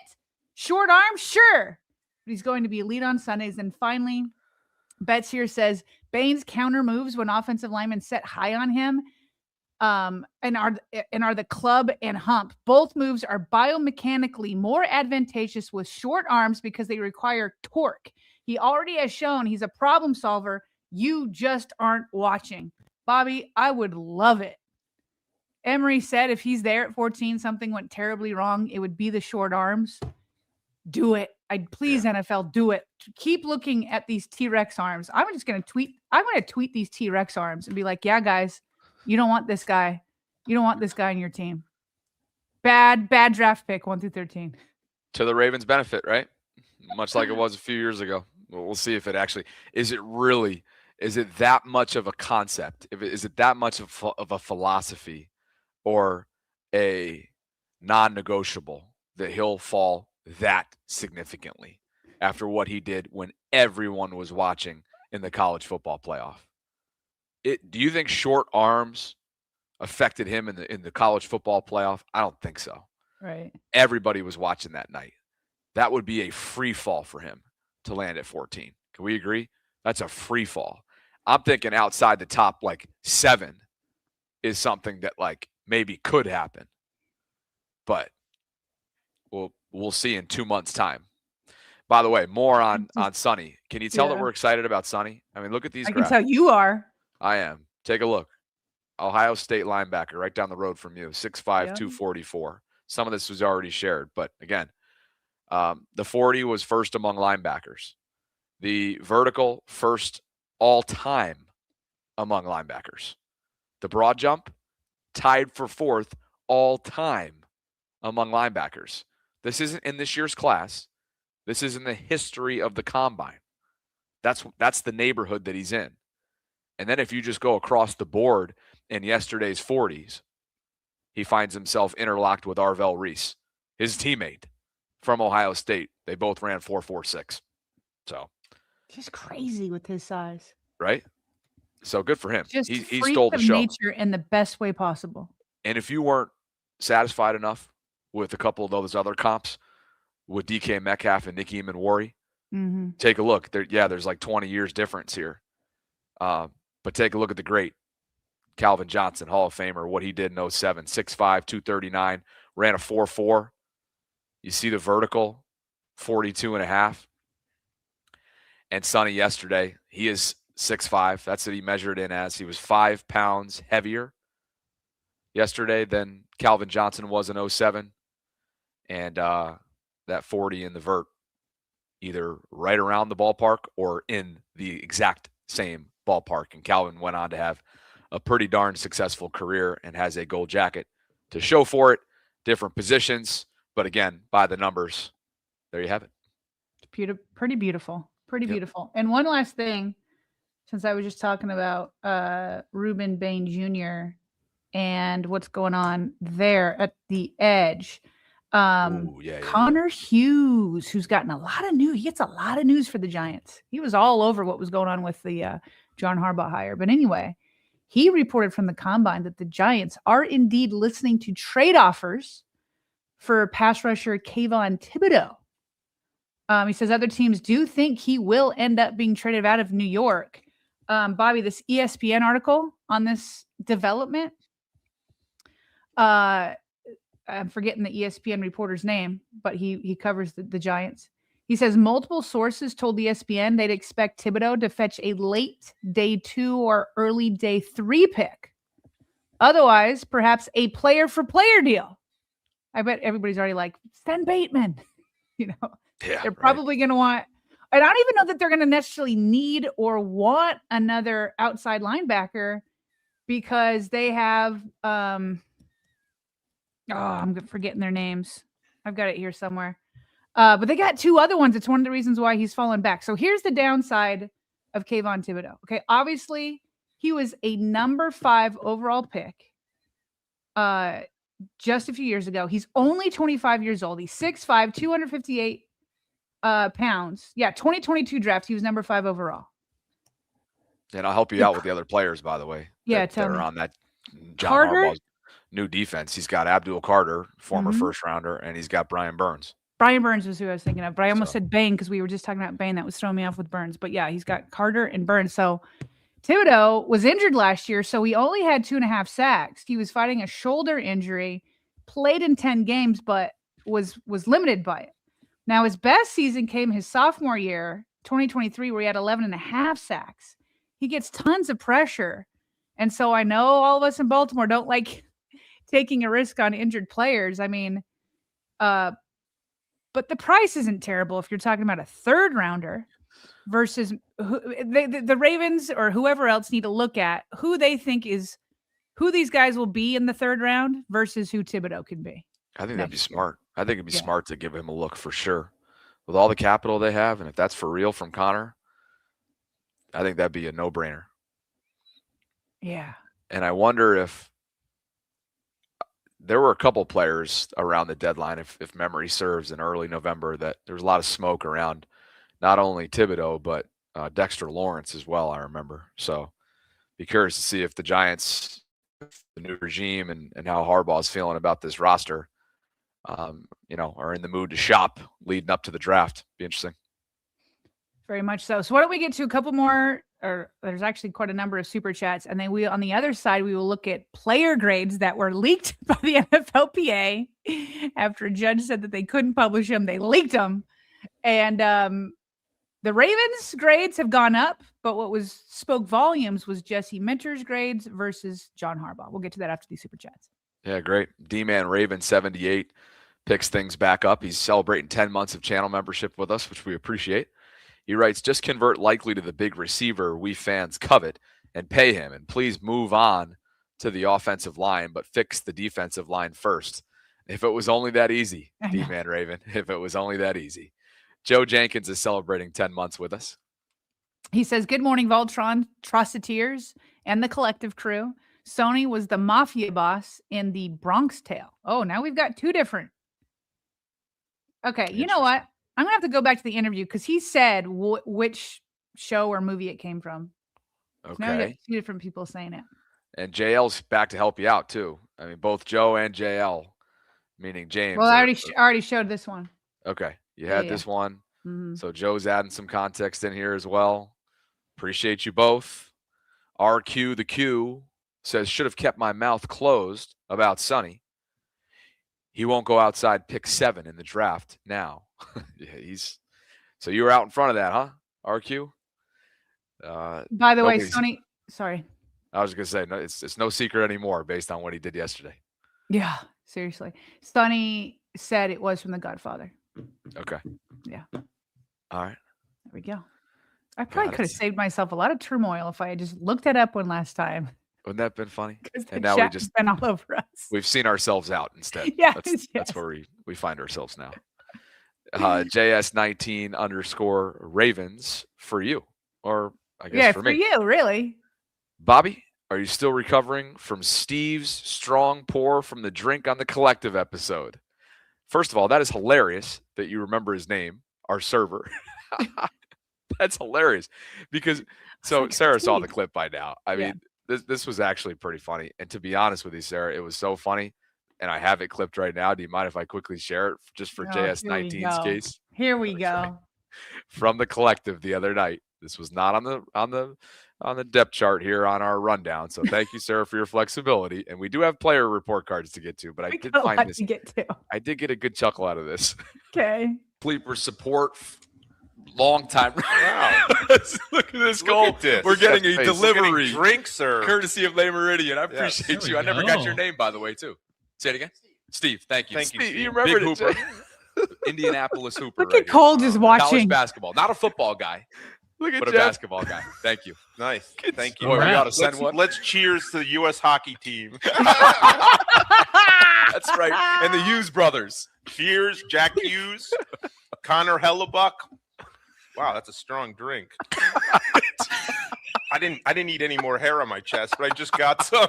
Short arm, sure. But he's going to be elite on Sundays. And finally, Betts here says Bane's counter moves when offensive linemen set high on him and are the club and hump. Both moves are biomechanically more advantageous with short arms because they require torque. He already has shown he's a problem solver. You just aren't watching. Bobby, I would love it. Emery said if he's there at 14, something went terribly wrong, it would be the short arms. Do it. Please, NFL, do it. Keep looking at these T-Rex arms. I'm going to tweet these T-Rex arms and be like, yeah, guys, you don't want this guy. You don't want this guy on your team. Bad draft pick, 1 through 13. To the Ravens' benefit, right? Much like it was a few years ago. We'll see if it actually is it that much of a concept? Is it that much of a philosophy or a non-negotiable that he'll fall that significantly after what he did when everyone was watching in the college football playoff? Do you think short arms affected him in the college football playoff? I don't think so. Right. Everybody was watching that night. That would be a free fall for him to land at 14. Can we agree? That's a free fall. I'm thinking outside the top 7 is something that maybe could happen. But we'll see in 2 months' time. By the way, more on Sonny. Can you tell that we're excited about Sonny? I mean, look at these graphs. I can tell you are. I am. Take a look. Ohio State linebacker right down the road from you, 6'5", 244. Some of this was already shared, but again, the 40 was first among linebackers. The vertical, first all-time among linebackers. The broad jump, tied for fourth all-time among linebackers. This isn't in this year's class. This is in the history of the combine. That's the neighborhood that he's in. And then if you just go across the board in yesterday's 40s, he finds himself interlocked with Arvell Reese, his teammate from Ohio State. They both ran 4.46. So just crazy with his size. Right? So good for him. Just he stole the show. Nature in the best way possible. And if you weren't satisfied enough with a couple of those other comps with DK Metcalf and Nicky Manwari, take a look. There's 20 years difference here. But take a look at the great Calvin Johnson, Hall of Famer, what he did in 07, 6'5", 239, ran a 4.4. You see the vertical, 42.5. And Sonny yesterday, he is 6'5". That's what he measured in as. He was 5 pounds heavier yesterday than Calvin Johnson was in 07. And that 40 in the vert, either right around the ballpark or in the exact same ballpark. And Calvin went on to have a pretty darn successful career and has a gold jacket to show for it. Different positions, but again, by the numbers, there you have it. Pretty beautiful. Beautiful. And one last thing, since I was just talking about Ruben Bane Jr. and what's going on there at the edge. Connor Hughes, who's gotten a lot of news. He gets a lot of news for the Giants. He was all over what was going on with the John Harbaugh hire. But anyway, he reported from the combine that the Giants are indeed listening to trade offers for pass rusher Kayvon Thibodeau. He says other teams do think he will end up being traded out of New York. Bobby, this ESPN article on this development, I'm forgetting the ESPN reporter's name, but he covers the Giants. He says multiple sources told ESPN they'd expect Thibodeau to fetch a late day 2 or early day 3 pick. Otherwise, perhaps a player for player deal. I bet everybody's already like, send Bateman. Yeah, They're probably going to want, and I don't even know that they're going to necessarily need or want another outside linebacker because they have, I'm forgetting their names. I've got it here somewhere. But they got two other ones. It's one of the reasons why he's fallen back. So here's the downside of Kayvon Thibodeaux. Okay, obviously he was a number 5 overall pick just a few years ago. He's only 25 years old. He's 6'5", 258 pounds. Yeah, 2022 draft. He was number 5 overall. And I'll help you out with the other players, by the way. Yeah, that tell me. are on that John Carter? Harbaugh's new defense. He's got Abdul Carter, former first rounder, and he's got Brian Burns. Brian Burns was who I was thinking of, but I almost said Bain because we were just talking about Bain. That was throwing me off with Burns. But yeah, he's got Carter and Burns. So Thibodeaux was injured last year, so he only had 2.5 sacks. He was fighting a shoulder injury, played in 10 games, but was limited by it. Now, his best season came his sophomore year, 2023, where he had 11.5 sacks. He gets tons of pressure. And so I know all of us in Baltimore don't like taking a risk on injured players. I mean, but the price isn't terrible if you're talking about a 3rd rounder versus the Ravens or whoever else need to look at who they think is who these guys will be in the 3rd round versus who Thibodeaux can be. I think that'd be smart. I think it'd be smart to give him a look for sure. With all the capital they have, and if that's for real from Connor, I think that'd be a no-brainer. Yeah. And I wonder if there were a couple players around the deadline, if memory serves, in early November that there was a lot of smoke around not only Thibodeaux, but Dexter Lawrence as well, I remember. So be curious to see if the Giants, the new regime, and how Harbaugh's feeling about this roster, are in the mood to shop leading up to the draft. Be interesting. Very much so. So why don't we get to a couple more, or there's actually quite a number of super chats. And then on the other side, we will look at player grades that were leaked by the NFLPA after a judge said that they couldn't publish them. They leaked them. And the Ravens grades have gone up, but what spoke volumes was Jesse Minter's grades versus John Harbaugh. We'll get to that after these super chats. Yeah, great. D-Man Raven 78 picks things back up. He's celebrating 10 months of channel membership with us, which we appreciate. He writes, just convert likely to the big receiver we fans covet and pay him. And please move on to the offensive line, but fix the defensive line first. If it was only that easy, D-Man Raven, if it was only that easy. Joe Jenkins is celebrating 10 months with us. He says, good morning, VAULTRON, Trosseteers, and the collective crew. Sony was the mafia boss in the Bronx Tale. Oh, now we've got 2 different. Okay, you know what? I'm going to have to go back to the interview because he said which show or movie it came from. Okay. So now we got 2 different people saying it. And JL's back to help you out, too. I mean, both Joe and JL, meaning James. Well, I already showed this one. Okay. You had this one. Mm-hmm. So Joe's adding some context in here as well. Appreciate you both. RQ the Q says, should have kept my mouth closed about Sonny. He won't go outside pick 7 in the draft now. Yeah, so you were out in front of that, huh? RQ? By the way, Sonny, sorry. I was going to say, no, it's no secret anymore based on what he did yesterday. Yeah, seriously. Sonny said it was from The Godfather. Okay. Yeah. All right. There we go. I probably could have saved myself a lot of turmoil if I had just looked that up one last time. Wouldn't that have been funny? And now we just been all over us. We've seen ourselves out instead. Yeah, that's where we find ourselves now. JS19_Ravens for you, or I guess for me. Yeah, for you, really. Bobby, are you still recovering from Steve's strong pour from the Drink on the Collective episode? First of all, that is hilarious that you remember his name, our server. That's hilarious because Sarah saw the clip by now. I mean, this was actually pretty funny. And to be honest with you, Sarah, it was so funny. And I have it clipped right now. Do you mind if I quickly share it just for JS19's case? Here we go. From the Collective the other night. This was not on the depth chart here on our rundown. So thank you, Sarah, for your flexibility. And we do have player report cards to get to, but I did find this. I did get a good chuckle out of this. Okay. Sleeper support. Long time. Wow. Look at this goal. We're getting a delivery. Drinks or courtesy of Le Meridian. I appreciate you. I never got your name, by the way, too. Say it again. Steve. Thank you. Thank you, Steve. You remember Big it. Hooper. Indianapolis Hooper. Look at Cole just College watching. basketball, not a football guy, Look at but a Jeff. basketball guy. Thank you. Nice. Thank you. Boy, we Congrats. got to send Let's, one. let's cheers to the U.S. hockey team. That's right. And the Hughes brothers. Cheers, Jack Hughes, Connor Hellebuck. Wow, that's a strong drink. I didn't eat any more hair on my chest, but I just got some.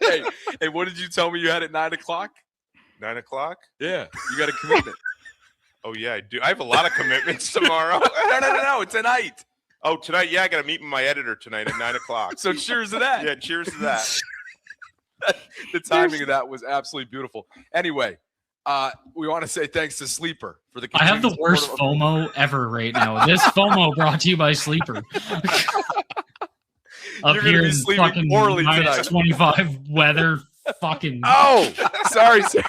Hey, what did you tell me you had at 9 o'clock? 9 o'clock? Yeah, you got a commitment. Oh, yeah, I do. I have a lot of commitments tomorrow. No, tonight. Oh, tonight? Yeah, I got to meet with my editor tonight at 9 o'clock. So cheers to that. Yeah, cheers to that. The timing of that was absolutely beautiful. Anyway, we want to say thanks to Sleeper for the I have the continued worst support of- FOMO ever right now. This FOMO brought to you by Sleeper. Up You're gonna here be in sleeping fucking poorly minus tonight. 25 weather. Fucking Oh, sorry, sir.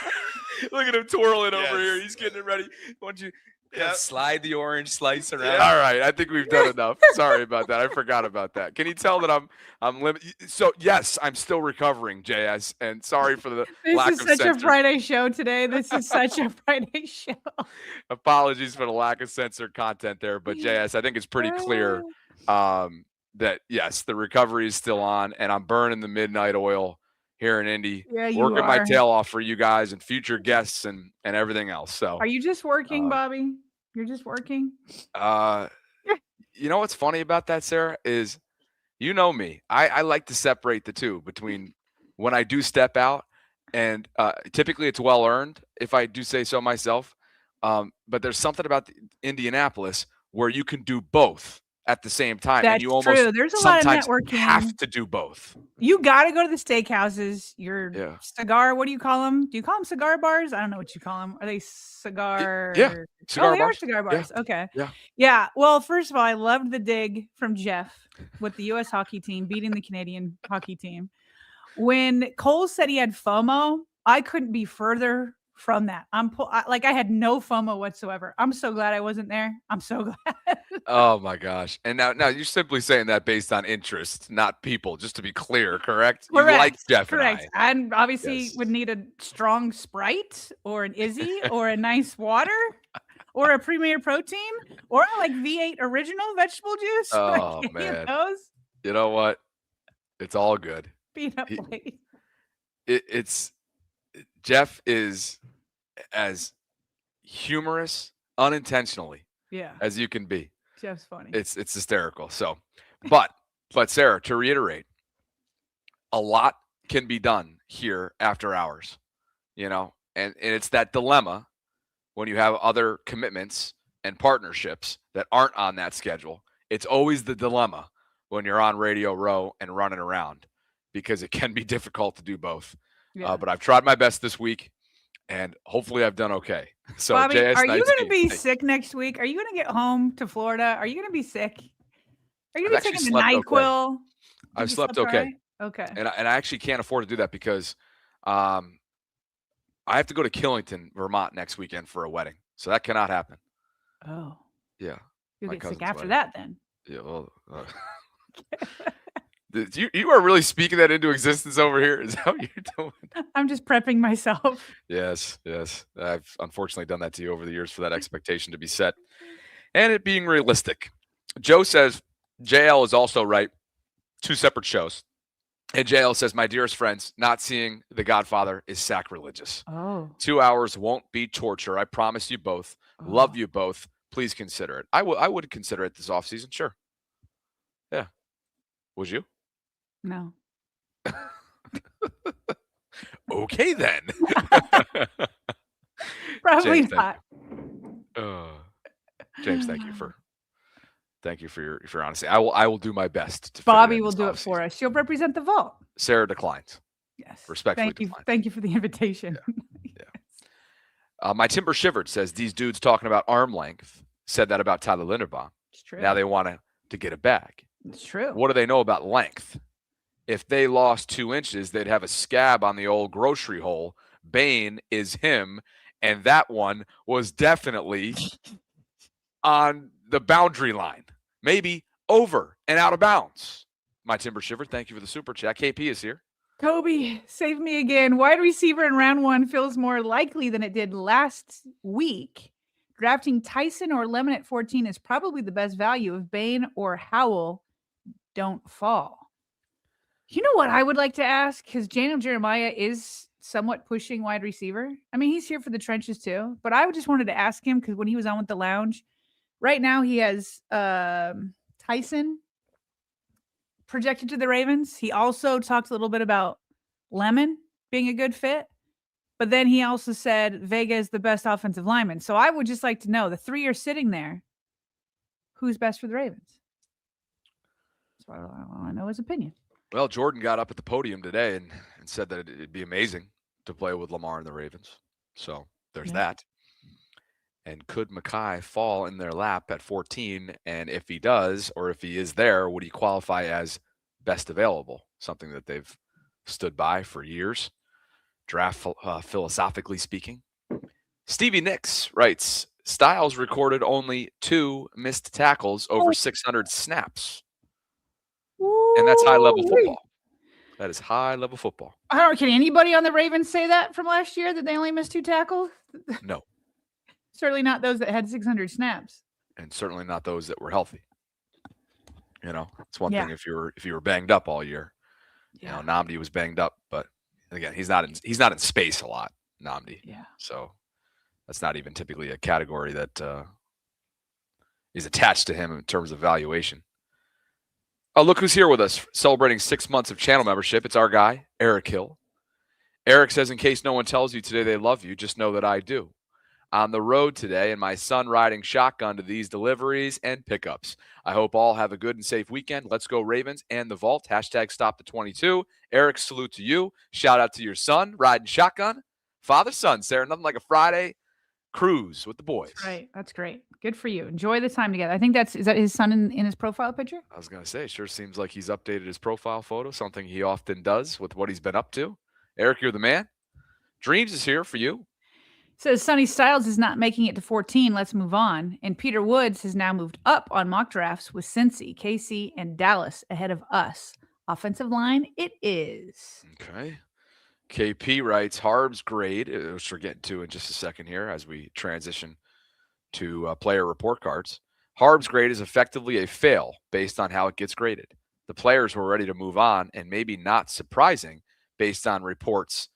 Look at him twirling Yes. over here. He's getting it ready. Why don't you Yeah. slide the orange slice around? Yeah. All right, I think we've done enough. Sorry about that. I forgot about that. Can you tell that I'm limited? So yes, I'm still recovering, JS, and sorry for the This lack is of such a censor. Friday show today. This is such a Friday show. Apologies for the lack of censored content there, but JS, I think it's pretty clear that yes, the recovery is still on, and I'm burning the midnight oil here in Indy, Yeah, you working my are. tail off for you guys and future guests and everything else. So Are you just working, Uh, Bobby? You're just working? you know what's funny about that, Sarah, is you know me. I like to separate the two between when I do step out, and typically it's well earned, if I do say so myself. But there's something about Indianapolis where you can do both at the same time, and That's you almost true. There's a lot of sometimes networking. have to do both. You got to go to the steakhouses. Your Yeah. cigar, what do you call them? Do you call them cigar bars? I don't know what you call them. Are they cigar? Yeah, cigar oh, they bars. are cigar Yeah. bars. Okay. Yeah. Yeah. Well, first of all, I loved the dig from Jeff with the U.S. hockey team beating the Canadian hockey team. When Cole said he had FOMO, I couldn't be further from that. I had no FOMO whatsoever. I'm so glad I wasn't there. I'm so glad. Oh my gosh! And now you're simply saying that based on interest, not people. Just to be clear, correct? You like Jeff Correct. and And obviously Yes. would need a strong Sprite or an Izzy or a nice water or a Premier Protein or like V8 original vegetable juice. Like, Oh, any of man. those You know what? It's all good. peanut He- plate. It's Jeff is as humorous unintentionally Yeah, as you can be. Jeff's funny. It's hysterical. So, but Sarah, to reiterate, a lot can be done here after hours, and it's that dilemma when you have other commitments and partnerships that aren't on that schedule. It's always the dilemma when you're on Radio Row and running around, because it can be difficult to do both. Yeah. But I've tried my best this week, and hopefully I've done okay. So, Bobby, JS are you going to 19, be hey, sick next week? Are you going to get home to Florida? Are you going to be sick? Are you I've going to be actually taking the slept okay. NyQuil? I've You slept all okay. right? Okay. And I actually can't afford to do that because I have to go to Killington, Vermont next weekend for a wedding. So that cannot happen. Oh, Yeah. you'll My get sick cousin's after wedding. that then. Yeah. Well, you are really speaking that into existence over here? Is that what you're doing? I'm just prepping myself. Yes. I've unfortunately done that to you over the years for that expectation to be set and it being realistic. Joe says JL is also right. 2 separate shows. And JL says, my dearest friends, not seeing The Godfather is sacrilegious. Oh. 2 hours won't be torture. I promise you both. Love you both. Please consider it. I would consider it this offseason. Sure. Yeah. Would you? No. Okay, then. Probably James, not. James, thank you for your honesty. I will do my best to fit Bobby in will this do it offseason. for us. She'll represent the vault. Sarah declines. Yes. Respectfully Thank you. declined. Thank you for the invitation. My Timber Shivered says these dudes talking about arm length said that about Tyler Linderbaum. It's true. Now they want to get it back. It's true. What do they know about length? If they lost 2 inches, they'd have a scab on the old grocery hole. Bane is him, and that one was definitely on the boundary line, maybe over and out of bounds. My Timber Shiver, thank you for the super chat. KP is here. Kobe, save me again. Wide receiver in round 1 feels more likely than it did last week. Drafting Tyson or Lemon at 14 is probably the best value if Bain or Howell don't fall. You know what I would like to ask? Because Daniel Jeremiah is somewhat pushing wide receiver. I mean, he's here for the trenches too. But I just wanted to ask him because when he was on with the lounge, right now he has Tyson projected to the Ravens. He also talked a little bit about Lemon being a good fit. But then he also said Vega is the best offensive lineman. So I would just like to know, the 3 are sitting there. Who's best for the Ravens? So I want to know his opinion. Well, Jordan got up at the podium today and said that it'd be amazing to play with Lamar and the Ravens. So there's that. And could Mackay fall in their lap at 14? And if he does, or if he is there, would he qualify as best available? Something that they've stood by for years, draft philosophically speaking. Stevie Nicks writes, Styles recorded only 2 missed tackles over 600 snaps. And that's high-level football. That is high-level football. Can anybody on the Ravens say that from last year, that they only missed 2 tackles? No. Certainly not those that had 600 snaps. And certainly not those that were healthy. You know, it's one thing if you were banged up all year. You know, Nnamdi was banged up, but again, he's not in space a lot, Nnamdi. Yeah. So that's not even typically a category that is attached to him in terms of valuation. Oh, look who's here with us, celebrating 6 months of channel membership. It's our guy, Eric Hill. Eric says, in case no one tells you today they love you, just know that I do. On the road today, and my son riding shotgun to these deliveries and pickups. I hope all have a good and safe weekend. Let's go Ravens and the Vault. Hashtag stop the 22. Eric, salute to you. Shout out to your son riding shotgun. Father-son, Sarah. Nothing like a Friday cruise with the boys. Right. That's great. Good for you. Enjoy the time together. I think is that his son in his profile picture? I was going to say, sure seems like he's updated his profile photo, something he often does with what he's been up to. Eric, you're the man. Dreams is here for you. Says Sonny Styles is not making it to 14. Let's move on. And Peter Woods has now moved up on mock drafts with Cincy, KC, and Dallas ahead of us. Offensive line, it is. Okay. KP writes, Harb's grade, which we're getting to in just a second here as we transition to player report cards. Harb's grade is effectively a fail based on how it gets graded. The players were ready to move on, and maybe not surprising based on reports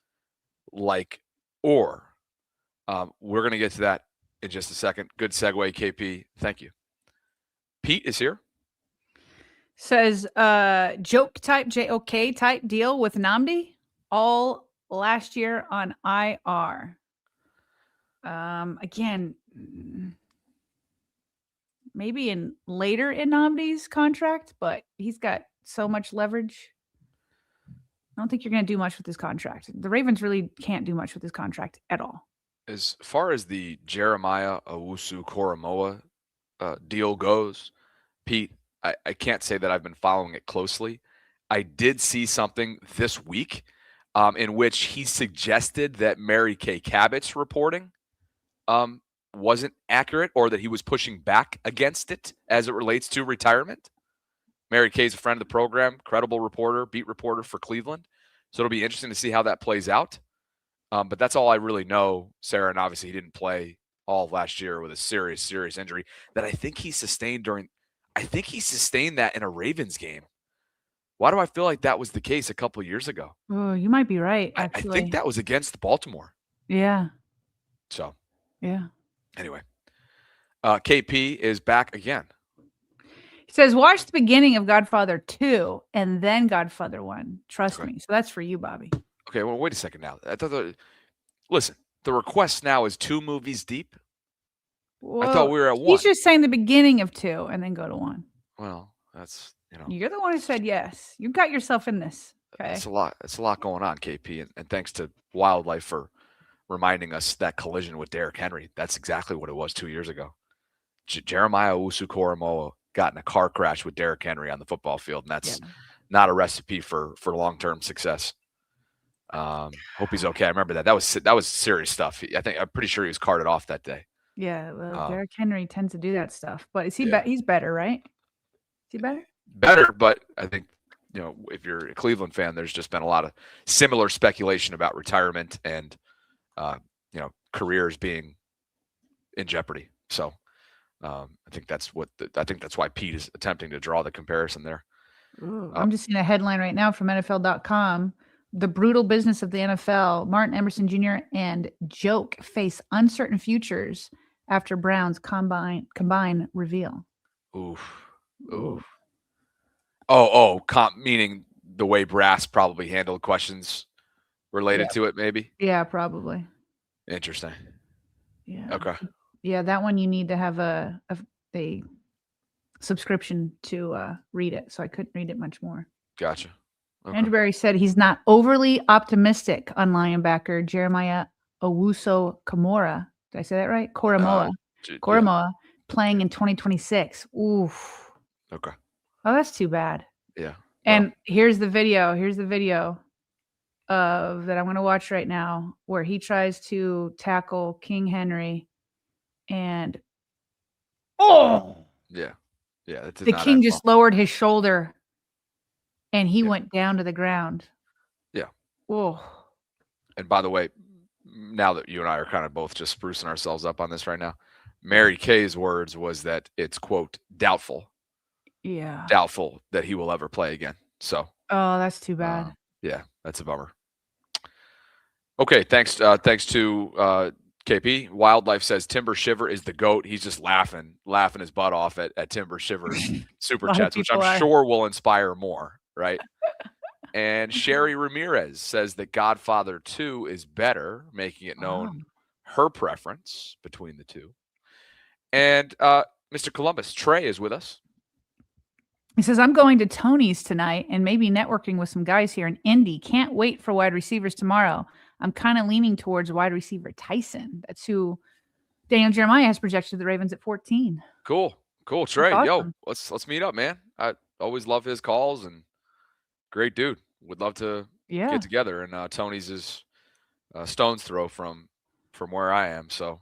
like or. We're going to get to that in just a second. Good segue, KP. Thank you. Pete is here. Says joke type, JOK type deal with Nnamdi all last year on IR. Again, maybe later in Nnamdi's contract, but he's got so much leverage. I don't think you're going to do much with this contract. The Ravens really can't do much with this contract at all. As far as the Jeremiah Owusu-Koramoah deal goes, Pete, I can't say that I've been following it closely. I did see something this week in which he suggested that Mary Kay Cabot's reporting wasn't accurate, or that he was pushing back against it as it relates to retirement. Mary Kay's a friend of the program, credible reporter, beat reporter for Cleveland. So it'll be interesting to see how that plays out. But that's all I really know, Sarah. And obviously he didn't play all of last year with a serious, serious injury that I think he sustained that in a Ravens game. Why do I feel like that was the case a couple of years ago? Oh, you might be right, actually. I think that was against Baltimore. Yeah. So. Yeah. Anyway. KP is back again. He says, watch the beginning of Godfather 2 and then Godfather 1. Trust me. So that's for you, Bobby. Okay, well, wait a second now. Listen, the request now is 2 movies deep. Well, I thought we were at 1. He's just saying the beginning of 2 and then go to 1. Well, that's, You're the one who said yes. You got yourself in this. Okay. It's a lot going on, KP. And thanks to Wildlife for reminding us that collision with Derrick Henry. That's exactly what it was 2 years ago. Jeremiah Owusu-Koramoah got in a car crash with Derrick Henry on the football field, and that's not a recipe for long-term success. Hope he's okay. I remember that. That was serious stuff. I'm pretty sure he was carted off that day. Yeah, well, Derrick Henry tends to do that stuff. But is he he's better, right? Is he better? Better, but I think if you're a Cleveland fan, there's just been a lot of similar speculation about retirement and, careers being in jeopardy. So I think that's why Pete is attempting to draw the comparison there. I'm just seeing a headline right now from NFL.com. The brutal business of the NFL. Martin Emerson Jr. and Joke face uncertain futures after Browns combine reveal. Oof. Meaning the way Brass probably handled questions related to it, maybe? Yeah, probably. Interesting. Yeah. Okay. Yeah, that one you need to have a subscription to read it, so I couldn't read it much more. Gotcha. Okay. Andrew Berry said he's not overly optimistic on linebacker Jeremiah Owusu-Koramoah. Did I say that right? Koramoah playing in 2026. Oof. Okay. Oh, that's too bad. Yeah. And here's the video. That I'm going to watch right now, where he tries to tackle King Henry, and yeah, the King just lowered his shoulder, and he went down to the ground. Yeah. Oh. And by the way, now that you and I are kind of both just sprucing ourselves up on this right now, Mary Kay's words was that it's, quote, doubtful that he will ever play again. So. Oh, that's too bad. Yeah, that's a bummer. Okay, thanks to KP. Wildlife says Timber Shiver is the GOAT. He's just laughing his butt off at Timber Shiver's super chats, which I'm sure will inspire more, right? And Sherry Ramirez says that Godfather 2 is better, making it known her preference between the two. And Mr. Columbus, Trey is with us. He says, I'm going to Tony's tonight and maybe networking with some guys here in Indy. Can't wait for wide receivers tomorrow. I'm kind of leaning towards wide receiver Tyson. That's who Daniel Jeremiah has projected the Ravens at 14. Cool. Trey, awesome. Yo, let's meet up, man. I always love his calls, and great dude. Would love to get together. And Tony's is stone's throw from where I am. So,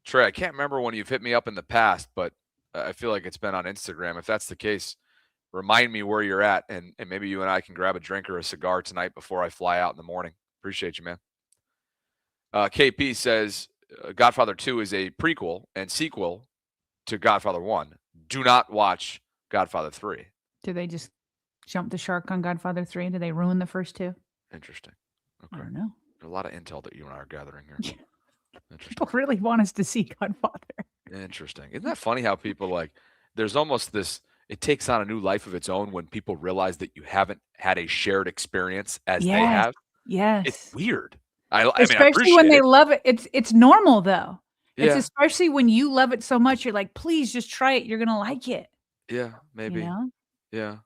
Trey, I can't remember when you've hit me up in the past, but I feel like it's been on Instagram. If that's the case, remind me where you're at, and maybe you and I can grab a drink or a cigar tonight before I fly out in the morning. Appreciate you, man. KP says Godfather 2 is a prequel and sequel to Godfather 1. Do not watch Godfather 3. Did they just jump the shark on Godfather 3? Did they ruin the first two? Interesting. Okay. I don't know. There's a lot of intel that you and I are gathering here. People really want us to see Godfather. Interesting. Isn't that funny how people there's almost this, it takes on a new life of its own when people realize that you haven't had a shared experience as they have. Yes. It's weird. Especially when they love it. It's normal though. Yeah. It's especially when you love it so much, you're like, please just try it. You're going to like it. Yeah, maybe. You know? Yeah.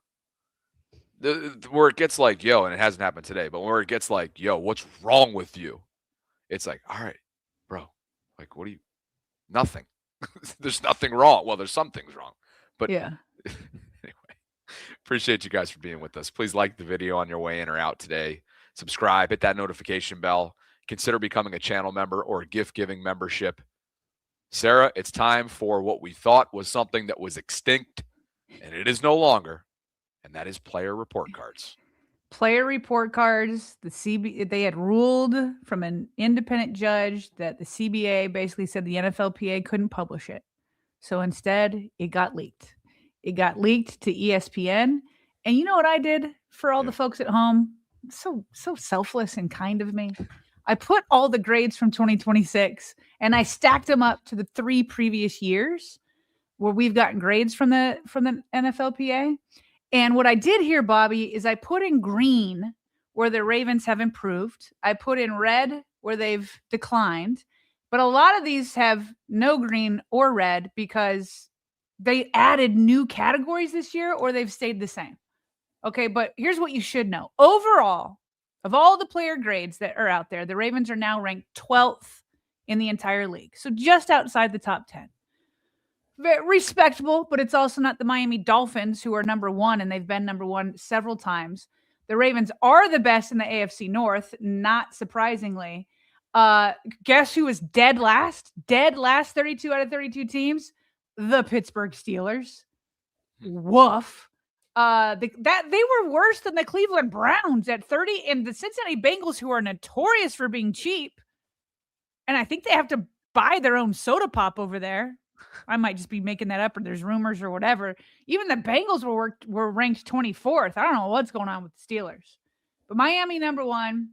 Where it gets like, yo, and it hasn't happened today, but where it gets like, yo, what's wrong with you? It's like, all right, bro. Like, what do you, nothing. There's nothing wrong. Well, there's some things wrong. But yeah. Anyway, appreciate you guys for being with us. Please like the video on your way in or out today. Subscribe, hit that notification bell. Consider becoming a channel member or a gift-giving membership. Sarah, it's time for what we thought was something that was extinct, and it is no longer, and that is player report cards. Player report cards. They had ruled from an independent judge that the CBA basically said the NFLPA couldn't publish it. So instead, it got leaked. It got leaked to ESPN. And you know what I did for all the folks at home? So selfless and kind of me. I put all the grades from 2026 and I stacked them up to the 3 previous years where we've gotten grades from the NFLPA. And what I did here, Bobby, is I put in green where the Ravens have improved. I put in red where they've declined. But a lot of these have no green or red because they added new categories this year or they've stayed the same. Okay, but here's what you should know. Overall, of all the player grades that are out there, the Ravens are now ranked 12th in the entire league. So just outside the top 10. Very respectable, but it's also not the Miami Dolphins who are number 1, and they've been number 1 several times. The Ravens are the best in the AFC North, not surprisingly. Guess who was dead last? 32 out of 32 teams? The Pittsburgh Steelers. Woof. That they were worse than the Cleveland Browns at 30, and the Cincinnati Bengals, who are notorious for being cheap. And I think they have to buy their own soda pop over there. I might just be making that up, or there's rumors or whatever. Even the Bengals were ranked 24th. I don't know what's going on with the Steelers. But Miami, number 1.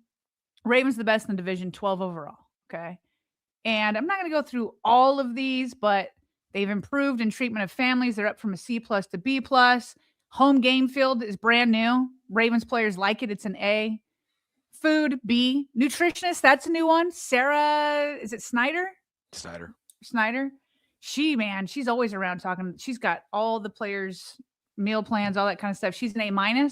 Ravens the best in the division, 12 overall. Okay. And I'm not going to go through all of these, but they've improved in treatment of families. They're up from a C+ to B+. Home game field is brand new. Ravens players like it. It's an A. Food, B. Nutritionist, that's a new one. Sarah, is it Snyder? Snyder. She's always around talking. She's got all the players' meal plans, all that kind of stuff. She's an A-.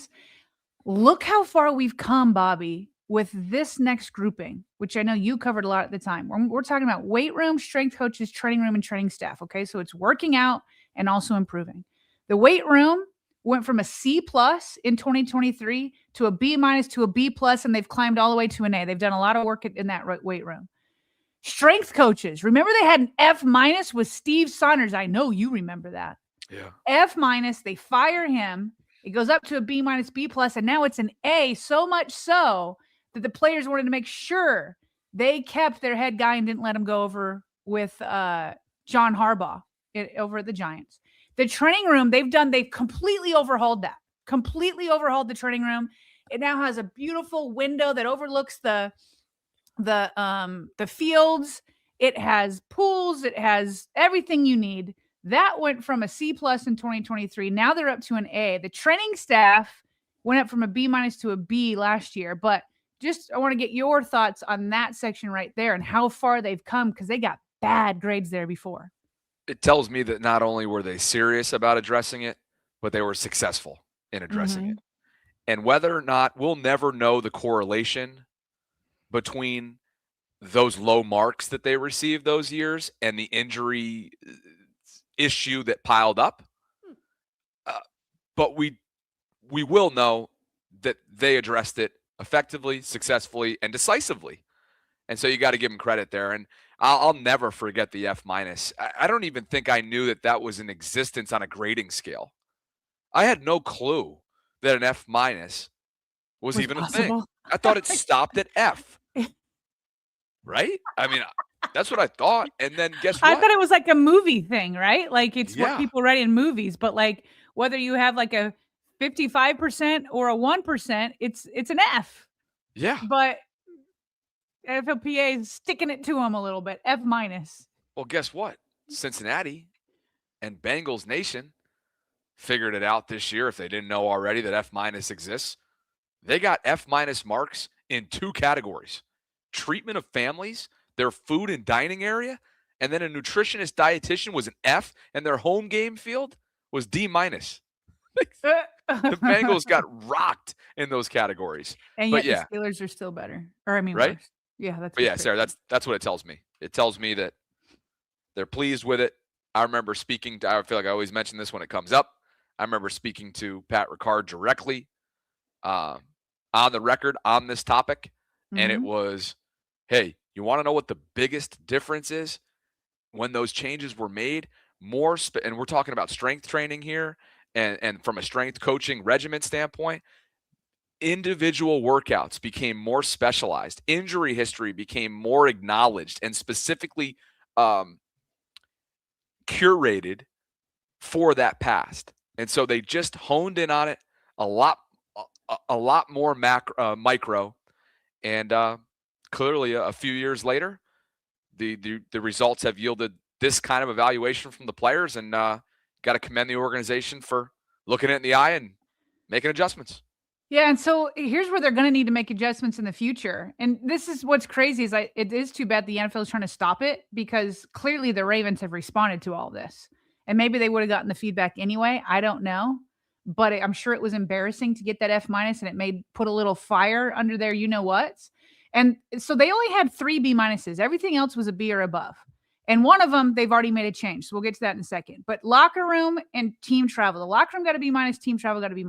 Look how far we've come, Bobby, with this next grouping, which I know you covered a lot at the time. We're talking about weight room, strength coaches, training room, and training staff. Okay, so it's working out and also improving. The weight room went from a C+ in 2023 to a B- to a B+, and they've climbed all the way to an A. They've done a lot of work in that weight room. Strength coaches. Remember they had an F- with Steve Saunders. I know you remember that. Yeah. F-. They fire him. It goes up to a B-, B+, and now it's an A, so much so that the players wanted to make sure they kept their head guy and didn't let him go over with John Harbaugh over at the Giants. The training room, they've completely overhauled that. Completely overhauled the training room. It now has a beautiful window that overlooks the fields. It has pools. It has everything you need. That went from a C+ in 2023. Now they're up to an A. The training staff went up from a B- to a B last year. But I want to get your thoughts on that section right there and how far they've come, because they got bad grades there before. It tells me that not only were they serious about addressing it, but they were successful in addressing it. And whether or not, we'll never know the correlation between those low marks that they received those years and the injury issue that piled up. But we will know that they addressed it effectively, successfully, and decisively. And so you got to give them credit there. And I'll never forget the F-. I don't even think I knew that was in existence on a grading scale. I had no clue that an F- was even possible. A thing. I thought it stopped at F. Right? I mean, that's what I thought. And then guess what? I thought it was like a movie thing, right? Like it's what people write in movies. But like whether you have like a 55% or a 1%, it's an F. Yeah. But NFLPA is sticking it to them a little bit. F-. Well, guess what? Cincinnati and Bengals Nation figured it out this year. If they didn't know already that F- exists, they got F- marks in 2 categories: treatment of families, their food and dining area, and then a nutritionist dietitian was an F, and their home game field was D-. The Bengals got rocked in those categories. And yet the Steelers are still better. Or I mean, right? Worse. Yeah, that's. But yeah, Sarah, that's what it tells me. It tells me that they're pleased with it. I remember speaking to, I feel like I always mention this when it comes up. I remember speaking to Pat Ricard directly on the record on this topic. And it was, hey, you want to know what the biggest difference is when those changes were made? And we're talking about strength training here, and from a strength coaching regimen standpoint, individual workouts became more specialized. Injury history became more acknowledged and specifically curated for that past. And so they just honed in on it a lot more micro. And clearly a few years later, the results have yielded this kind of evaluation from the players, and got to commend the organization for looking it in the eye and making adjustments. Yeah, and so here's where they're going to need to make adjustments in the future. And this is what's crazy is it is too bad the NFL is trying to stop it, because clearly the Ravens have responded to all this. And maybe they would have gotten the feedback anyway. I don't know. But I'm sure it was embarrassing to get that F-, and it may put a little fire under their you-know-whats. And so they only had 3 B-. Everything else was a B or above. And one of them, they've already made a change. So we'll get to that in a second. But locker room and team travel. The locker room got a B-, team travel got a B-.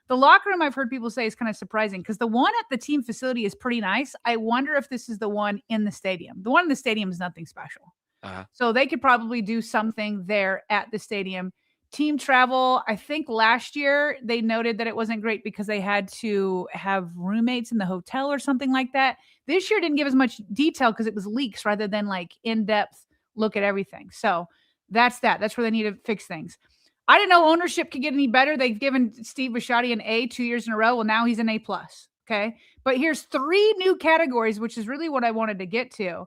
The locker room, I've heard people say, is kind of surprising because the one at the team facility is pretty nice. I wonder if this is the one in the stadium. The one in the stadium is nothing special. So they could probably do something there at the stadium. team travel, I think last year they noted that it wasn't great because they had to have roommates in the hotel or something like that. This year didn't give as much detail because it was leaks rather than like in-depth look at everything. So that's that. That's where they need to fix things. I didn't know ownership could get any better. They've given Steve Bisciotti an A 2 years in a row. Well, now he's an A+. Okay. But here's 3 new categories, which is really what I wanted to get to.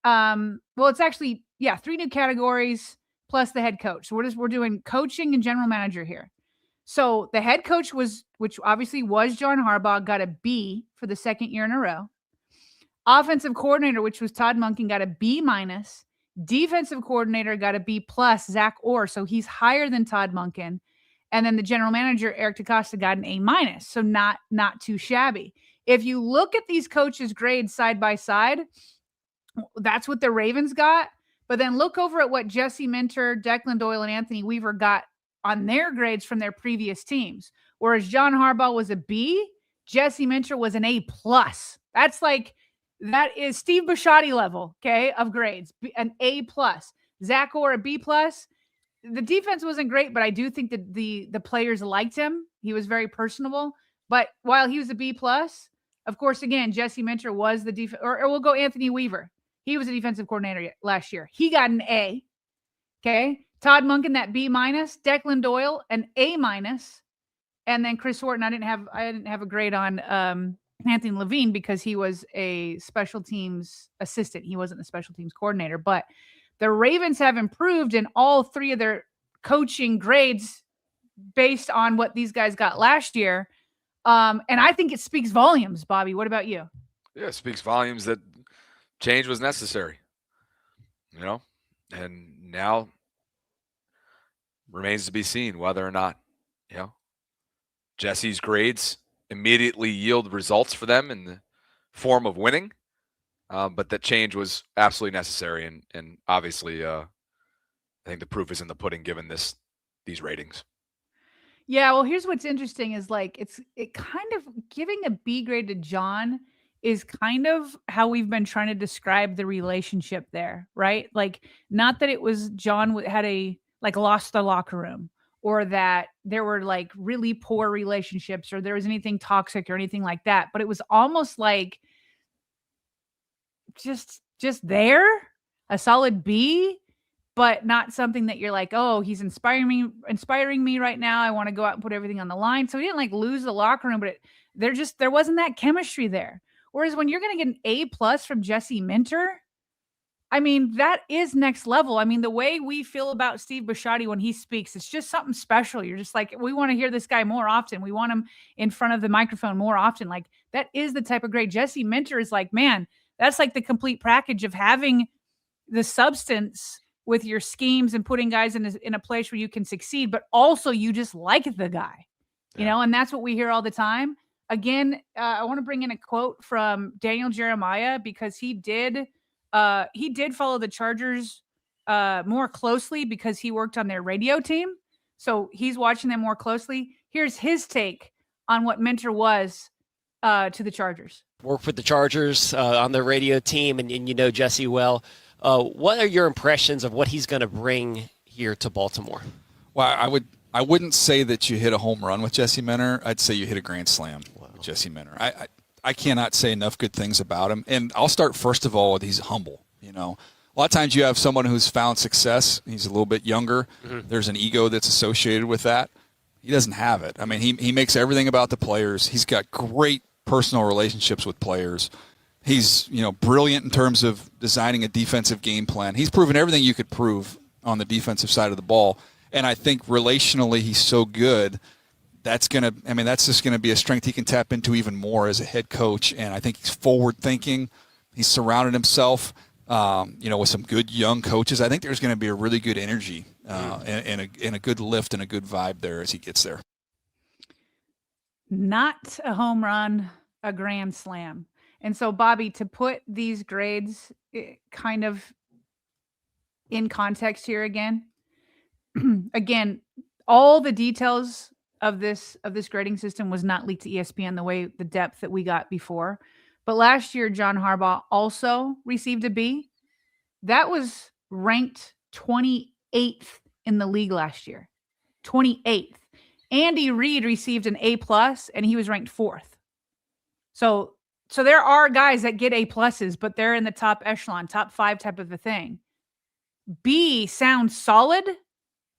Well, it's actually, 3 new categories plus the head coach. So we're doing coaching and general manager here. So the head coach which obviously was John Harbaugh, got a B for the second year in a row. Offensive coordinator, which was Todd Monken, got a B-. Defensive coordinator got a B+, Zach Orr. So he's higher than Todd Monken. And then the general manager, Eric DaCosta, got an A-. So not too shabby. If you look at these coaches' grades side by side, that's what the Ravens got. But then look over at what Jesse Minter, Declan Doyle, and Anthony Weaver got on their grades from their previous teams. Whereas John Harbaugh was a B, Jesse Minter was an A+. That is Steve Bisciotti level, okay, of grades, an A+. Zach Orr, a B+. The defense wasn't great, but I do think that the players liked him. He was very personable. But while he was a B+, of course, again, Jesse Minter was the defense, or we'll go Anthony Weaver. He was a defensive coordinator last year. He got an A. Okay. Todd Monken, that B-. Declan Doyle, an A-. And then Chris Horton, I didn't have a grade on Anthony Levine because he was a special teams assistant. He wasn't the special teams coordinator. But the Ravens have improved in all 3 of their coaching grades based on what these guys got last year. And I think it speaks volumes, Bobby. What about you? Yeah, it speaks volumes that change was necessary, and now remains to be seen whether or not, Jesse's grades immediately yield results for them in the form of winning. But that change was absolutely necessary. And obviously, I think the proof is in the pudding given these ratings. Yeah, well, here's what's interesting is it kind of giving a B grade to John is kind of how we've been trying to describe the relationship there, right? Not that it was John had lost the locker room or that there were really poor relationships or there was anything toxic or anything like that, but it was almost like just there, a solid B, but not something that you're like, oh, he's inspiring me right now. I want to go out and put everything on the line. So he didn't lose the locker room, but there wasn't that chemistry there. Whereas when you're going to get an A+ from Jesse Minter, I mean, that is next level. I mean, the way we feel about Steve Bisciotti when he speaks, it's just something special. You're just like, we want to hear this guy more often. We want him in front of the microphone more often. That is the type of grade. Jesse Minter is man, that's the complete package of having the substance with your schemes and putting guys in a place where you can succeed, but also you just like the guy, and that's what we hear all the time. Again, I want to bring in a quote from Daniel Jeremiah because he did follow the Chargers more closely because he worked on their radio team. So he's watching them more closely. Here's his take on what Minter was to the Chargers. Worked with the Chargers on the radio team, and you know Jesse well. What are your impressions of what he's going to bring here to Baltimore? Well, I wouldn't say that you hit a home run with Jesse Minter. I'd say you hit a grand slam with Jesse Minter. I cannot say enough good things about him. And I'll start first of all with he's humble. A lot of times you have someone who's found success. He's a little bit younger. Mm-hmm. There's an ego that's associated with that. He doesn't have it. I mean, he makes everything about the players. He's got great personal relationships with players. He's, brilliant in terms of designing a defensive game plan. He's proven everything you could prove on the defensive side of the ball. And I think relationally he's so good, that's just going to be a strength he can tap into even more as a head coach. And I think he's forward thinking. He's surrounded himself, with some good young coaches. I think there's going to be a really good energy and a good lift and a good vibe there as he gets there. Not a home run, a grand slam. And so, Bobby, to put these grades kind of in context here again, all the details of this grading system was not leaked to ESPN the depth that we got before. But last year, John Harbaugh also received a B. That was ranked 28th in the league last year. 28th. Andy Reid received an A+, and he was ranked 4th. So there are guys that get A+, but they're in the top echelon, top 5 type of a thing. B sounds solid,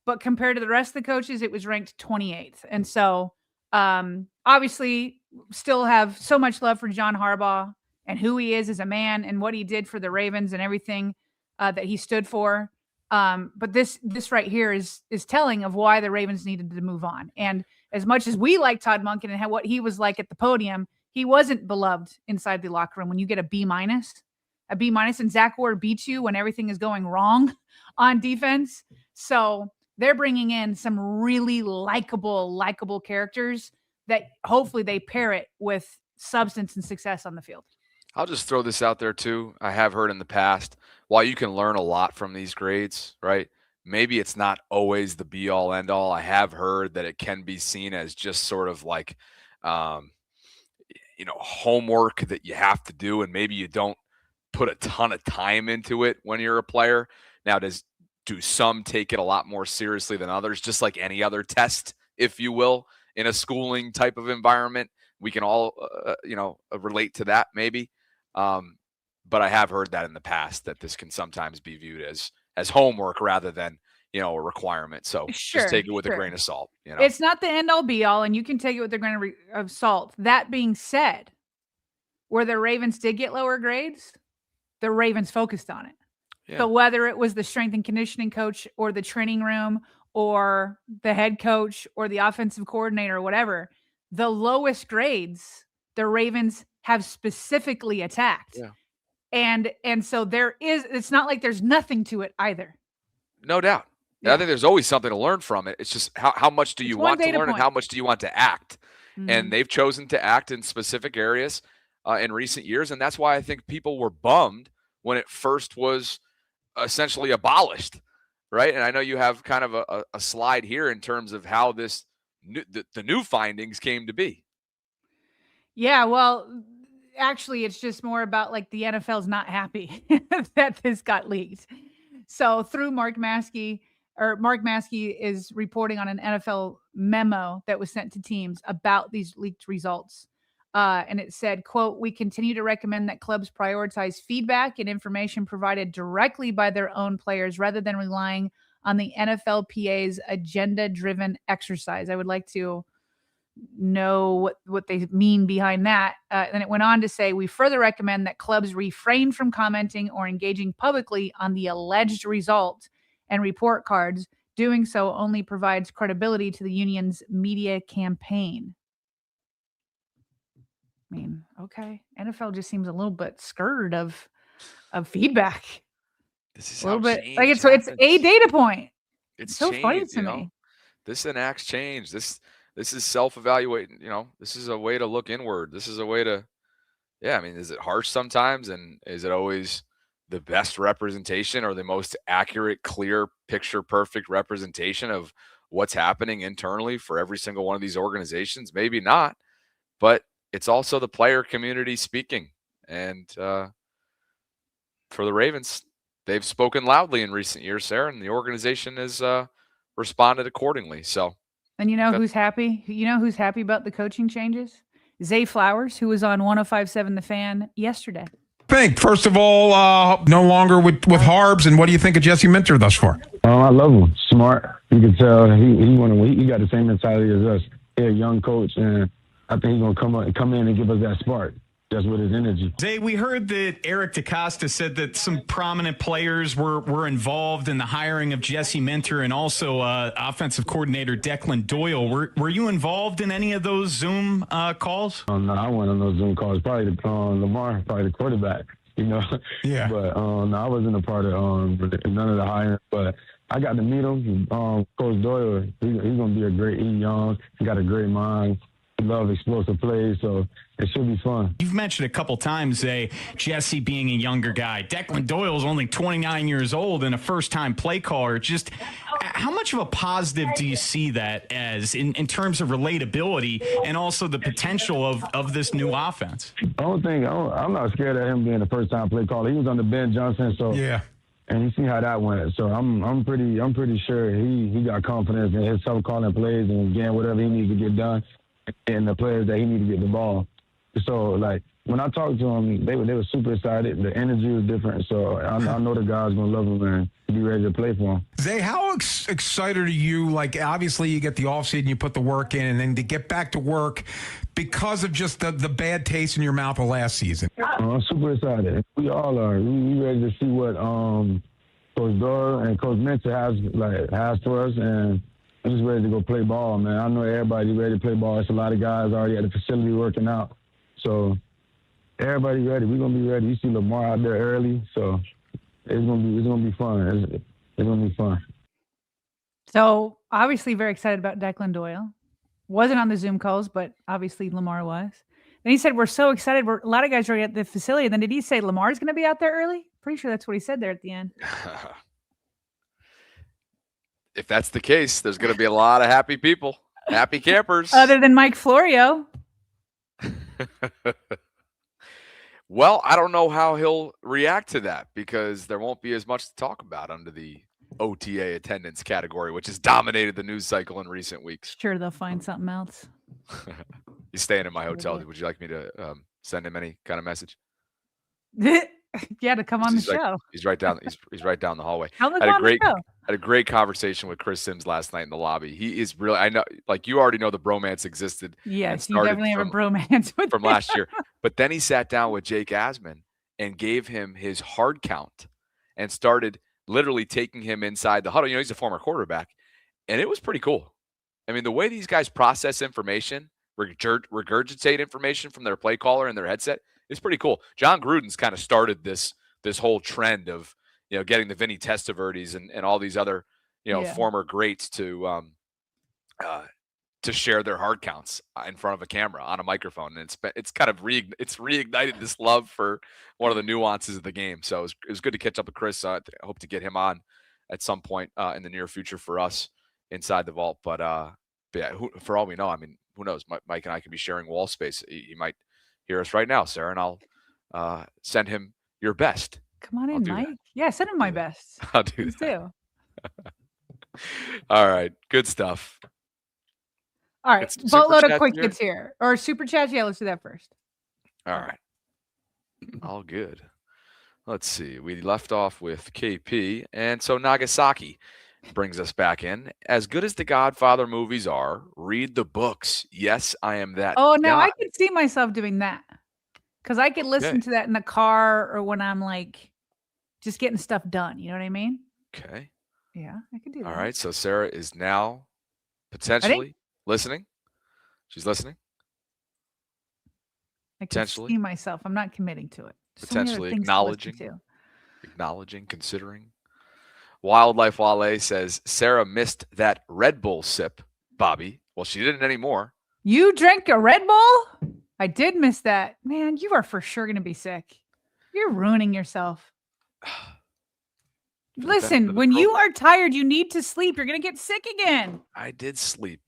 but compared to the rest of the coaches, it was ranked 28th. And so obviously still have so much love for John Harbaugh and who he is as a man and what he did for the Ravens and everything that he stood for. But this right here is telling of why the Ravens needed to move on. And as much as we like Todd Monken and what he was like at the podium, he wasn't beloved inside the locker room. When you get a B- and Zach Ward beats you when everything is going wrong on defense. So they're bringing in some really likable characters that hopefully they pair it with substance and success on the field. I'll just throw this out there too. I have heard in the past, while you can learn a lot from these grades, right? Maybe it's not always the be all end all. I have heard that it can be seen as just sort of like, homework that you have to do, and maybe you don't put a ton of time into it when you're a player. Now, do some take it a lot more seriously than others, just like any other test, if you will, in a schooling type of environment? We can all, relate to that maybe. But I have heard that in the past, that this can sometimes be viewed as homework rather than, a requirement. So just take it with a grain of salt. It's not the end all be all, and you can take it with a grain of salt. That being said, where the Ravens did get lower grades, the Ravens focused on it. Yeah. So whether it was the strength and conditioning coach or the training room or the head coach or the offensive coordinator or whatever, the lowest grades the Ravens have specifically attacked. Yeah. And so it's not like there's nothing to it either. No doubt. Yeah. I think there's always something to learn from it. It's just how much do you want to learn and how much do you want to act? Mm-hmm. And they've chosen to act in specific areas in recent years. And that's why I think people were bummed when it first was essentially abolished, right? And I know you have kind of a slide here in terms of how the new findings came to be. Yeah, well, actually, it's just more about like the NFL's not happy that this got leaked. So through Mark Maskey is reporting on an NFL memo that was sent to teams about these leaked results. And it said, quote, "We continue to recommend that clubs prioritize feedback and information provided directly by their own players rather than relying on the NFLPA's agenda-driven exercise." I would like to know what they mean behind that. And it went on to say, "We further recommend that clubs refrain from commenting or engaging publicly on the alleged result and report cards. Doing so only provides credibility to the union's media campaign." I mean, okay. NFL just seems a little bit scared of feedback. This is a little bit like it's a data point. It's so funny to me. This enacts change. This is self-evaluating. This is a way to look inward. This is a way to, is it harsh sometimes? And is it always the best representation or the most accurate, clear, picture perfect representation of what's happening internally for every single one of these organizations? Maybe not, but it's also the player community speaking. And for the Ravens, they've spoken loudly in recent years, Sarah, and the organization has responded accordingly. So, and who's happy? Who's happy about the coaching changes? Zay Flowers, who was on 105.7 The Fan yesterday. First of all, no longer with Harbs, and what do you think of Jesse Minter thus far? I love him. Smart. You can tell he want to win. He got the same mentality as us. He's a young coach, and I think he's gonna come in and give us that spark. Just with his energy. Zay, we heard that Eric DeCosta said that some prominent players were involved in the hiring of Jesse Minter and also offensive coordinator Declan Doyle. Were you involved in any of those Zoom calls? No, I wasn't on those Zoom calls. Probably Lamar, probably the quarterback. Yeah. But no, I wasn't a part of none of the hiring. But I got to meet him. Coach Doyle, he's gonna be he's young. He got a great mind. Love explosive plays, so it should be fun. You've mentioned a couple times, Jesse being a younger guy. Declan Doyle is only 29 years old and a first-time play caller. Just how much of a positive do you see that as in terms of relatability and also the potential of this new offense? I'm not scared of him being a first-time play caller. He was under Ben Johnson, so yeah. And you see how that went. So I'm pretty sure he got confidence in himself calling plays and getting whatever he needs to get done, and the players that he needs to get the ball. So like when I talked to him, they were super excited. The energy was different. So I know the guys gonna love him and be ready to play for him. Zay, how excited are you? Like, obviously, you get the offseason, you put the work in, and then to get back to work because of just the bad taste in your mouth of last season. I'm super excited. We all are. We ready to see what Coach Doyle and Coach Mentor has for us, and I'm just ready to go play ball, man. I know everybody's ready to play ball. It's a lot of guys already at the facility working out, so everybody's ready. We're gonna be ready. You see Lamar out there early, so it's gonna be fun. It's gonna be fun. So obviously very excited about Declan Doyle. Wasn't on the Zoom calls, but obviously Lamar was. Then he said, we're so excited. A lot of guys are at the facility. And then did he say Lamar's going to be out there early? Pretty sure that's what he said there at the end. If that's the case, there's going to be a lot of happy people, happy campers. Other than Mike Florio. Well, I don't know how he'll react to that because there won't be as much to talk about under the OTA attendance category, which has dominated the news cycle in recent weeks. Sure, they'll find something else. He's staying in my hotel. Would you like me to send him any kind of message? Yeah, to come on the show. He's right down. He's right down the hallway. Had a great conversation with Chris Sims last night in the lobby. He is really. I know, like you already know, the bromance existed. Yes, you definitely have a bromance with from last year. But then he sat down with Jake Asman and gave him his hard count and started literally taking him inside the huddle. You know, he's a former quarterback, and it was pretty cool. I mean, the way these guys process information, regurgitate information from their play caller and their headset is pretty cool. John Gruden's kind of started this whole trend of, you know, getting the Vinny Testaverdes and all these other, you know, former greats to share their hard counts in front of a camera on a microphone, and it's kind of reignited this love for one of the nuances of the game. So it was good to catch up with Chris. I hope to get him on at some point in the near future for us inside the vault. But yeah, for all we know, I mean, who knows? Mike and I could be sharing wall space. He might hear us right now, Sarah, and I'll send him your best. Come on in, Mike. That. Yeah, send him my best. I'll do Please that. Do. All right, good stuff. All right, boatload of quick hits here. Or super chats. Yeah, let's do that first. All right. All good. Let's see. We left off with KP. And so Nagasaki brings us back in. As good as the Godfather movies are, read the books. Yes, I am that. Oh, no, I could see myself doing that. Because I could listen to that in the car or when I'm like just getting stuff done. You know what I mean? Okay. Yeah, I could do that. All right. So Sarah is now potentially listening. She's listening. I can see myself. I'm not committing to it. Potentially acknowledging, considering. Wildlife Wale says Sarah missed that Red Bull sip, Bobby. Well, she didn't anymore. You drank a Red Bull? I did miss that. Man, you are for sure going to be sick. You're ruining yourself. Listen, when you are tired, you need to sleep. You're going to get sick again. I did sleep.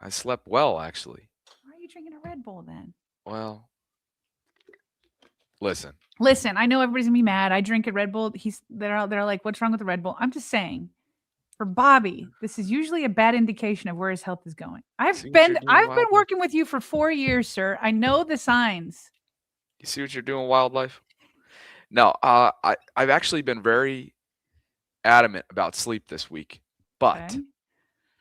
I slept well, actually. Why are you drinking a Red Bull then? Well, listen, I know everybody's gonna be mad. I drink a Red Bull. They're like, what's wrong with the Red Bull? I'm just saying, for Bobby, this is usually a bad indication of where his health is going. I've been working with you for 4 years, sir. I know the signs. You see what you're doing, Wildlife? No, I've actually been very adamant about sleep this week, but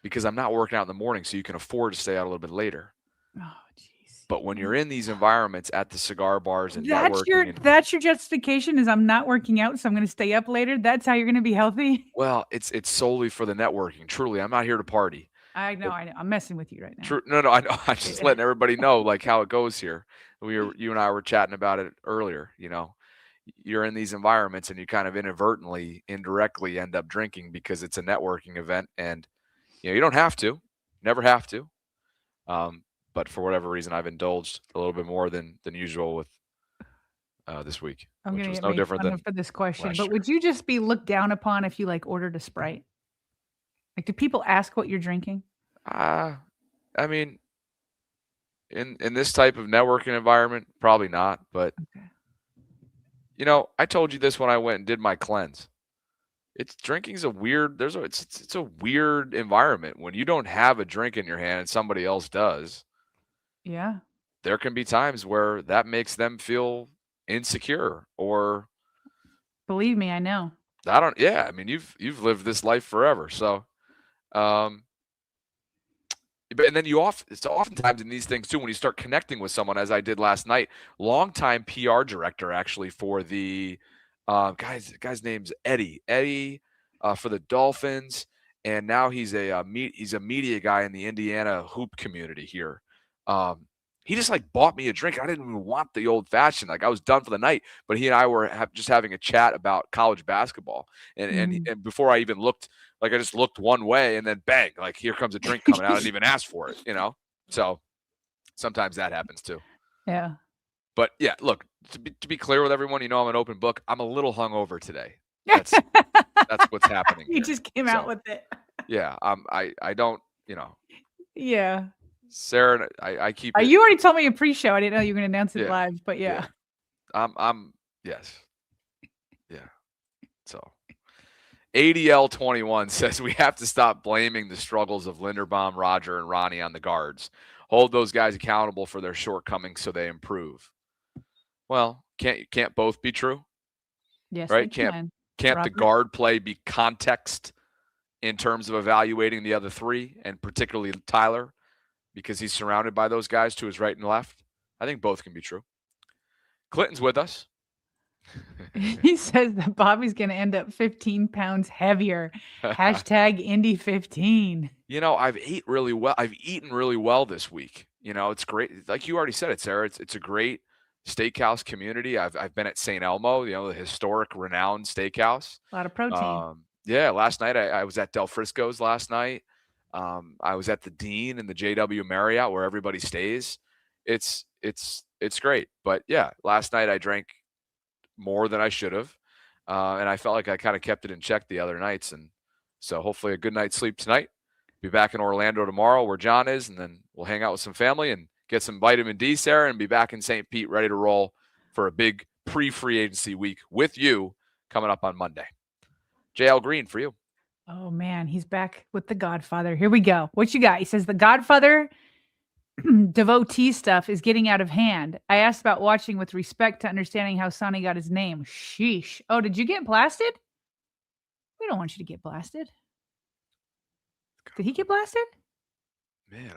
because I'm not working out in the morning, so you can afford to stay out a little bit later. Oh, jeez. But when you're in these environments at the cigar bars and that's your justification is I'm not working out, so I'm going to stay up later. That's how you're going to be healthy. Well, it's solely for the networking. Truly, I'm not here to party. I know. I'm messing with you right now. No, I know. I'm just letting everybody know like how it goes here. You and I were chatting about it earlier. You know, you're in these environments and you kind of inadvertently, indirectly end up drinking because it's a networking event, and you know you don't have to, never have to. But for whatever reason, I've indulged a little bit more than usual with this week. I'm going to get no different than for this question. But would you just be looked down upon if you like ordered a Sprite? Like, do people ask what you're drinking? I mean, in this type of networking environment, probably not. But you know, I told you this when I went and did my cleanse. drinking's a weird. It's a weird environment when you don't have a drink in your hand and somebody else does. Yeah. There can be times where that makes them feel insecure or. Believe me, I know. I mean, you've lived this life forever. So, and then it's oftentimes in these things too, when you start connecting with someone, as I did last night, longtime PR director actually for the guy's name's Eddie for the Dolphins. And now he's a media guy in the Indiana hoop community here. He just like bought me a drink. I didn't even want the old fashioned. Like I was done for the night, but he and I were just having a chat about college basketball. And before I even looked, like I just looked one way and then bang, like here comes a drink coming out. I didn't even ask for it, So sometimes that happens too. Yeah. But yeah, look, to be clear with everyone, I'm an open book. I'm a little hungover today. That's what's happening. You just came out with it. Yeah. I don't, Yeah. Sarah, I keep. You already told me a pre-show. I didn't know you were going to announce it live, but yeah. Yes. Yeah. So, ADL21 says we have to stop blaming the struggles of Linderbaum, Roger, and Ronnie on the guards. Hold those guys accountable for their shortcomings so they improve. Well, can't both be true? Yes, right? Can't the guard play be context in terms of evaluating the other three, and particularly Tyler? Because he's surrounded by those guys to his right and left. I think both can be true. Clinton's with us. He says that Bobby's going to end up 15 pounds heavier. Hashtag Indy 15. I've eaten really well this week. It's great. Like you already said it, Sarah. It's a great steakhouse community. I've been at St. Elmo, the historic, renowned steakhouse. A lot of protein. Yeah, last night I was at Del Frisco's last night. I was at the Dean and the JW Marriott where everybody stays. It's great. But yeah, last night I drank more than I should have. And I felt like I kind of kept it in check the other nights. And so hopefully a good night's sleep tonight. Be back in Orlando tomorrow where John is. And then we'll hang out with some family and get some vitamin D, Sarah, and be back in St. Pete ready to roll for a big pre-free agency week with you coming up on Monday. JL Green for you. Oh, man, he's back with The Godfather. Here we go. What you got? He says, The Godfather devotee stuff is getting out of hand. I asked about watching with respect to understanding how Sonny got his name. Sheesh. Oh, did you get blasted? We don't want you to get blasted. Did he get blasted? Man,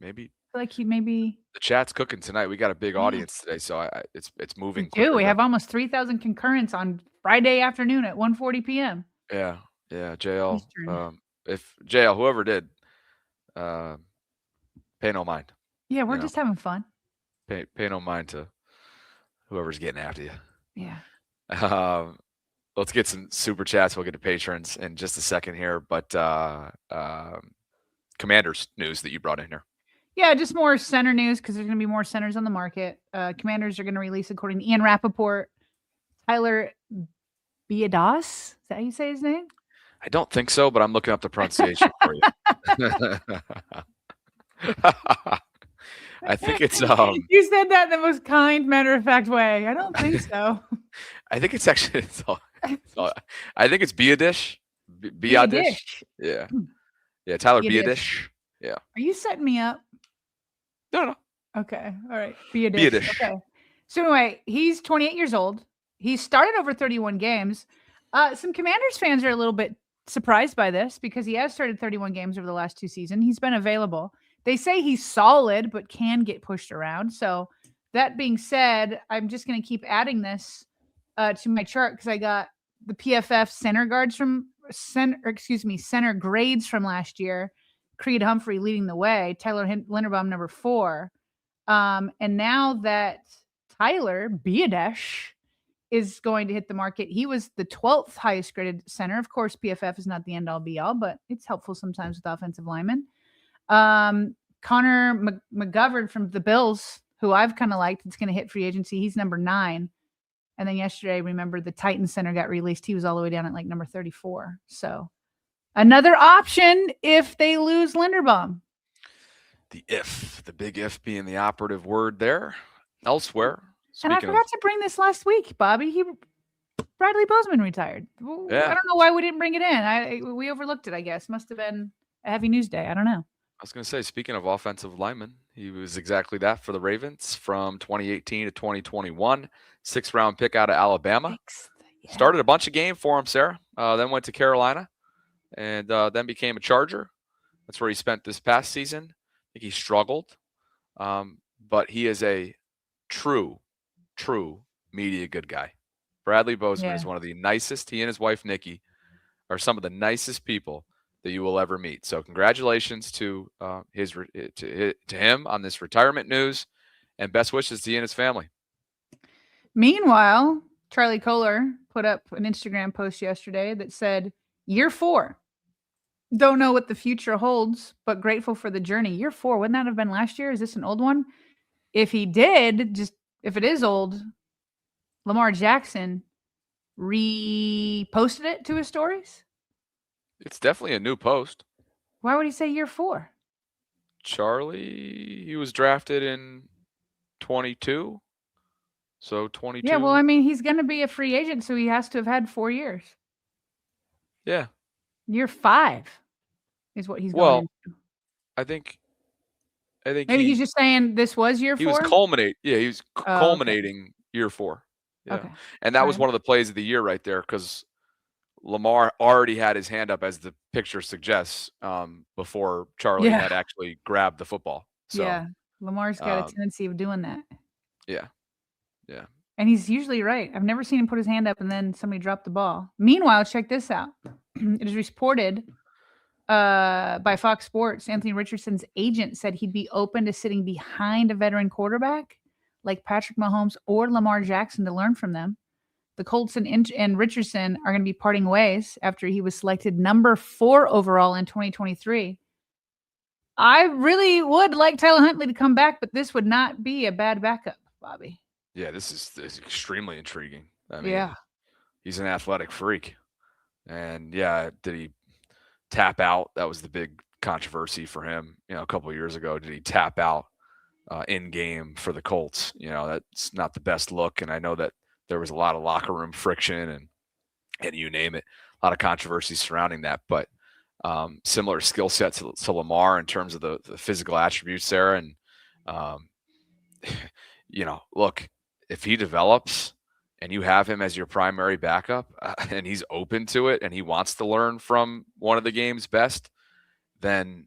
maybe. Like he maybe. The chat's cooking tonight. We got a big audience today, so it's moving. We have almost 3,000 concurrents on Friday afternoon at 1:40 p.m. Yeah, JL. If JL, whoever did, pay no mind. Yeah, we're just having fun. Pay no mind to whoever's getting after you. Yeah. Let's get some super chats. We'll get to patrons in just a second here, but Commanders news that you brought in here. Yeah, just more center news because there's going to be more centers on the market. Commanders are going to release, according to Ian Rappaport, Tyler Biadasz. Is that how you say his name? I don't think so, but I'm looking up the pronunciation for you. I think it's you said that in the most kind, matter-of-fact way. I don't think so. I think it's actually I think it's Biadasz. Biadasz. Yeah. Yeah, Tyler Biadasz. Yeah. Are you setting me up? No. Okay. All right. Biadasz. Okay. So anyway, he's 28 years old. He started over 31 games. Some Commanders fans are a little bit surprised by this because he has started 31 games over the last 2 seasons. He's been available. They say he's solid, but can get pushed around. So that being said, I'm just going to keep adding this to my chart because I got the PFF center grades from last year. Creed Humphrey leading the way, Tyler Linderbaum number 4. And now that Tyler Biadasz is going to hit the market, he was the 12th highest graded center. Of course, PFF is not the end all be all, but it's helpful sometimes with offensive linemen. Connor McGovern from the Bills, who I've kind of liked, it's going to hit free agency. He's number 9. And then yesterday, remember the Titans center got released. He was all the way down at like number 34. So another option if they lose Linderbaum. The big if being the operative word there. Elsewhere. And I forgot to bring this last week, Bobby. Bradley Bozeman retired. Well, Yeah. I don't know why we didn't bring it in. We overlooked it, I guess. Must have been a heavy news day. I don't know. I was going to say, speaking of offensive linemen, he was exactly that for the Ravens from 2018 to 2021. 6th-round pick out of Alabama. Yeah. Started a bunch of games for him, Sarah. Then went to Carolina and then became a Charger. That's where he spent this past season. I think he struggled. But he is a true media good guy. Bradley Bozeman is one of the nicest. He and his wife, Nikki, are some of the nicest people that you will ever meet. So congratulations to him on this retirement news, and best wishes to he and his family. Meanwhile, Charlie Kohler put up an Instagram post yesterday that said, "Year 4. Don't know what the future holds, but grateful for the journey." Year 4. Wouldn't that have been last year? Is this an old one? If he did, if it is old, Lamar Jackson reposted it to his stories. It's definitely a new post. Why would he say year 4? Charlie, he was drafted in 22. So 22. Yeah, well, I mean, he's going to be a free agent, so he has to have had 4 years. Yeah. Year 5 is what he's going Well, into. I think Maybe he's just saying this was year 4. He was culminating year 4. Yeah. Okay. And that was one of the plays of the year right there, because Lamar already had his hand up, as the picture suggests, before Charlie had actually grabbed the football. So, yeah, Lamar's got a tendency of doing that. Yeah. And he's usually right. I've never seen him put his hand up and then somebody dropped the ball. Meanwhile, check this out. It is reported by Fox Sports, Anthony Richardson's agent said he'd be open to sitting behind a veteran quarterback like Patrick Mahomes or Lamar Jackson to learn from them. The Colts and Richardson are going to be parting ways after he was selected number 4 overall in 2023. I really would like Tyler Huntley to come back, but this would not be a bad backup, Bobby. Yeah, this is extremely intriguing. I mean, he's an athletic freak. And did he tap out? That was the big controversy for him, a couple of years ago. Did he tap out in game for the Colts? That's not the best look. And I know that there was a lot of locker room friction and you name it, a lot of controversy surrounding that. But similar skill set to Lamar in terms of the physical attributes there. And, look, if he develops and you have him as your primary backup and he's open to it and he wants to learn from one of the game's best, then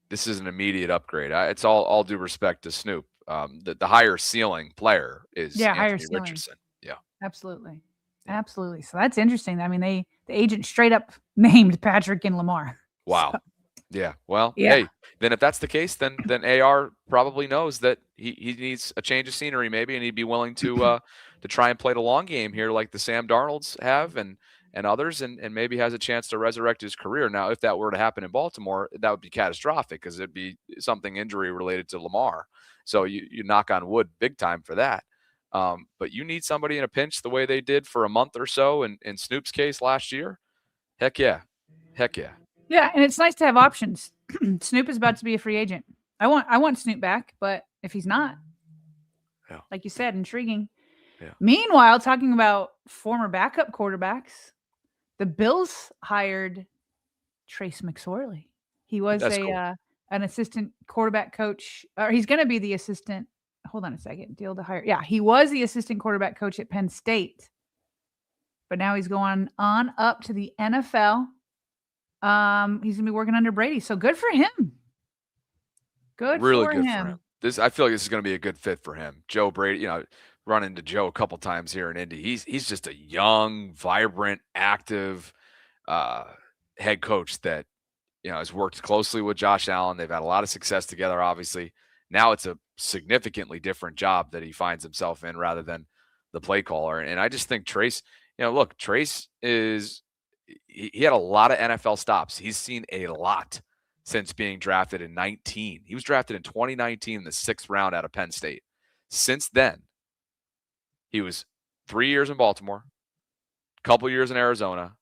this is an immediate upgrade. It's all due respect to Snoop. The higher ceiling player is Anthony Richardson. Yeah, absolutely. Absolutely. So that's interesting. I mean, the agent straight up named Patrick and Lamar. Wow. So. Yeah. Well, hey, then if that's the case, then AR probably knows that he needs a change of scenery maybe, and he'd be willing to try and play the long game here like the Sam Darnolds have and others, and maybe has a chance to resurrect his career. Now, if that were to happen in Baltimore, that would be catastrophic because it'd be something injury related to Lamar. So you knock on wood big time for that. But you need somebody in a pinch the way they did for a month or so in Snoop's case last year. Heck yeah. Yeah, and it's nice to have options. Snoop is about to be a free agent. I want Snoop back, but if he's not, like you said, intriguing. Yeah. Meanwhile, talking about former backup quarterbacks, the Bills hired Trace McSorley. He was an assistant quarterback coach, or he's going to be the assistant. Hold on a second. Deal to hire. Yeah, he was the assistant quarterback coach at Penn State, but now he's going on up to the NFL. He's going to be working under Brady. So good for him. Really good for him. I feel like this is going to be a good fit for him. Joe Brady, run into Joe a couple times here in Indy. He's just a young, vibrant, active head coach that, has worked closely with Josh Allen. They've had a lot of success together, obviously. Now it's a significantly different job that he finds himself in rather than the play caller. And I just think Trace, Trace he had a lot of NFL stops. He's seen a lot since being drafted in 19. He was drafted in 2019 in the 6th round out of Penn State. Since then, he was 3 years in Baltimore, a couple years in Arizona,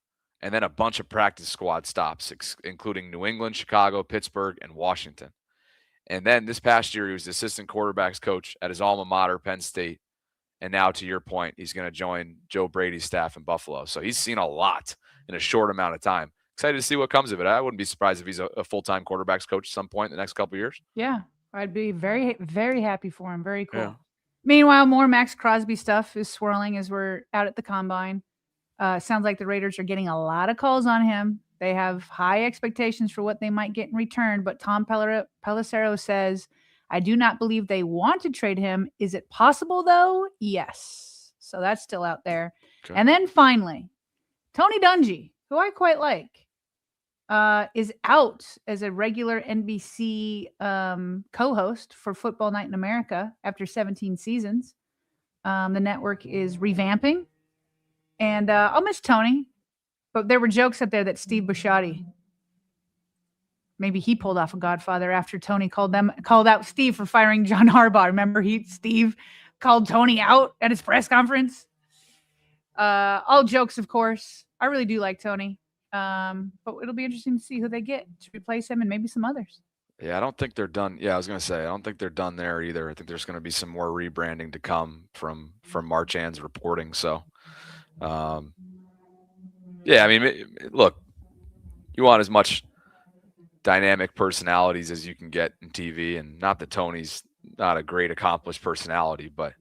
and then a bunch of practice squad stops, including New England, Chicago, Pittsburgh, and Washington. And then this past year, he was the assistant quarterbacks coach at his alma mater, Penn State. And now, to your point, he's going to join Joe Brady's staff in Buffalo. So he's seen a lot in a short amount of time. Excited to see what comes of it. I wouldn't be surprised if he's a full-time quarterbacks coach at some point in the next couple of years. Yeah, I'd be very, very happy for him. Very cool. Yeah. Meanwhile, more Max Crosby stuff is swirling as we're out at the combine. Sounds like the Raiders are getting a lot of calls on him. They have high expectations for what they might get in return, but Tom Pelissero says, I do not believe they want to trade him. Is it possible, though? Yes. So that's still out there. Okay. And then finally, Tony Dungy, who I quite like, is out as a regular NBC co-host for Football Night in America after 17 seasons. The network is revamping. And I'll miss Tony. But there were jokes up there that Steve Bisciotti, maybe he pulled off a Godfather after Tony called out Steve for firing John Harbaugh. Remember, Steve called Tony out at his press conference. All jokes, of course. I really do like Tony. But it'll be interesting to see who they get to replace him and maybe some others. Yeah, I don't think they're done. Yeah, I was going to say, I don't think they're done there either. I think there's going to be some more rebranding to come from Marchand's reporting. So, yeah, I mean, look, you want as much dynamic personalities as you can get in TV, and not that Tony's not a great accomplished personality, but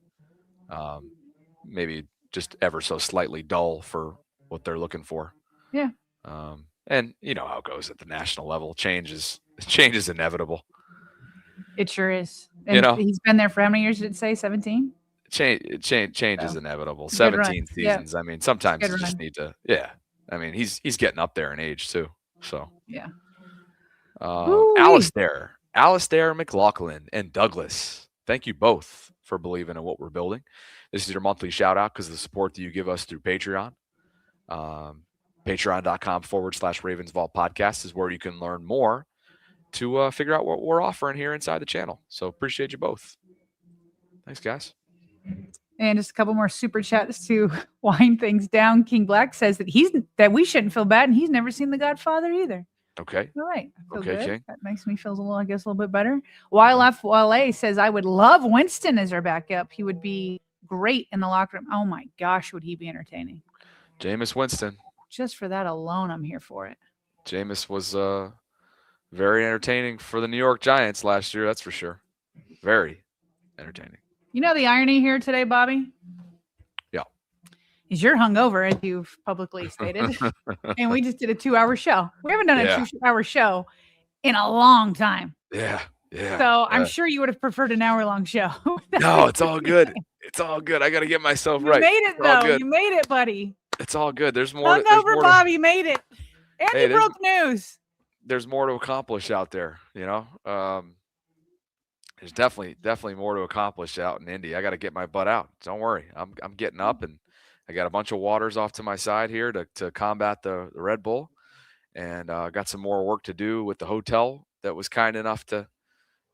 maybe just ever so slightly dull for what they're looking for. Yeah. And you know how it goes at the national level. Change is inevitable. It sure is. And he's been there for how many years did it say? 17? Change is inevitable. 17 seasons. Yeah. I mean, sometimes you just need to. Yeah. I mean, he's getting up there in age too. So yeah. Alistair McLaughlin and Douglas, thank you both for believing in what we're building. This is your monthly shout out because of the support that you give us through Patreon. Patreon.com/Ravens Vault Podcast is where you can learn more to figure out what we're offering here inside the channel. So appreciate you both. Thanks, guys. And just a couple more super chats to wind things down. King Black says that we shouldn't feel bad, and he's never seen The Godfather either. Okay. All right. I feel good. King. That makes me feel a little bit better. YLF Wale says, I would love Winston as our backup. He would be great in the locker room. Oh my gosh, would he be entertaining? Jameis Winston. Just for that alone, I'm here for it. Jameis was very entertaining for the New York Giants last year. That's for sure. Very entertaining. You know the irony here today, Bobby? Yeah. Is you're hungover, as you've publicly stated. And we just did a 2-hour show. We haven't done a 2-hour show in a long time. Yeah. Yeah. So I'm sure you would have preferred an hour-long show. No, it's all good. It's all good. I got to get myself right. You made it, though. You made it, buddy. It's all good. There's more. Hungover Bobby made it. And he broke news. There's more to accomplish out there, you know? There's definitely more to accomplish out in Indy. I got to get my butt out. Don't worry. I'm getting up, and I got a bunch of waters off to my side here to combat the Red Bull, and got some more work to do with the hotel that was kind enough to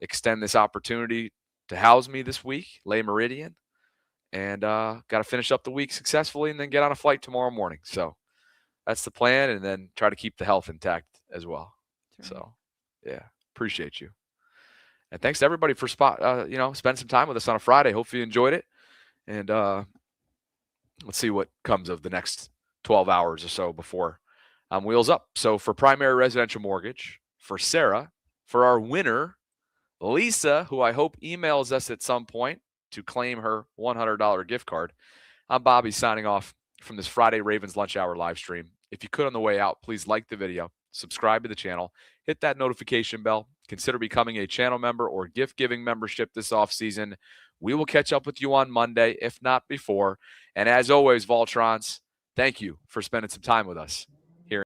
extend this opportunity to house me this week, Le Meridian, and got to finish up the week successfully and then get on a flight tomorrow morning. So that's the plan, and then try to keep the health intact as well. Sure. So yeah, appreciate you. And thanks to everybody for spending some time with us on a Friday. Hopefully you enjoyed it. And let's see what comes of the next 12 hours or so before I'm wheels up. So for Primary Residential Mortgage, for Sarah, for our winner, Lisa, who I hope emails us at some point to claim her $100 gift card, I'm Bobby signing off from this Friday Ravens Lunch Hour live stream. If you could on the way out, please like the video, subscribe to the channel, hit that notification bell, consider becoming a channel member or gift-giving membership this offseason. We will catch up with you on Monday, if not before. And as always, Voltrons, thank you for spending some time with us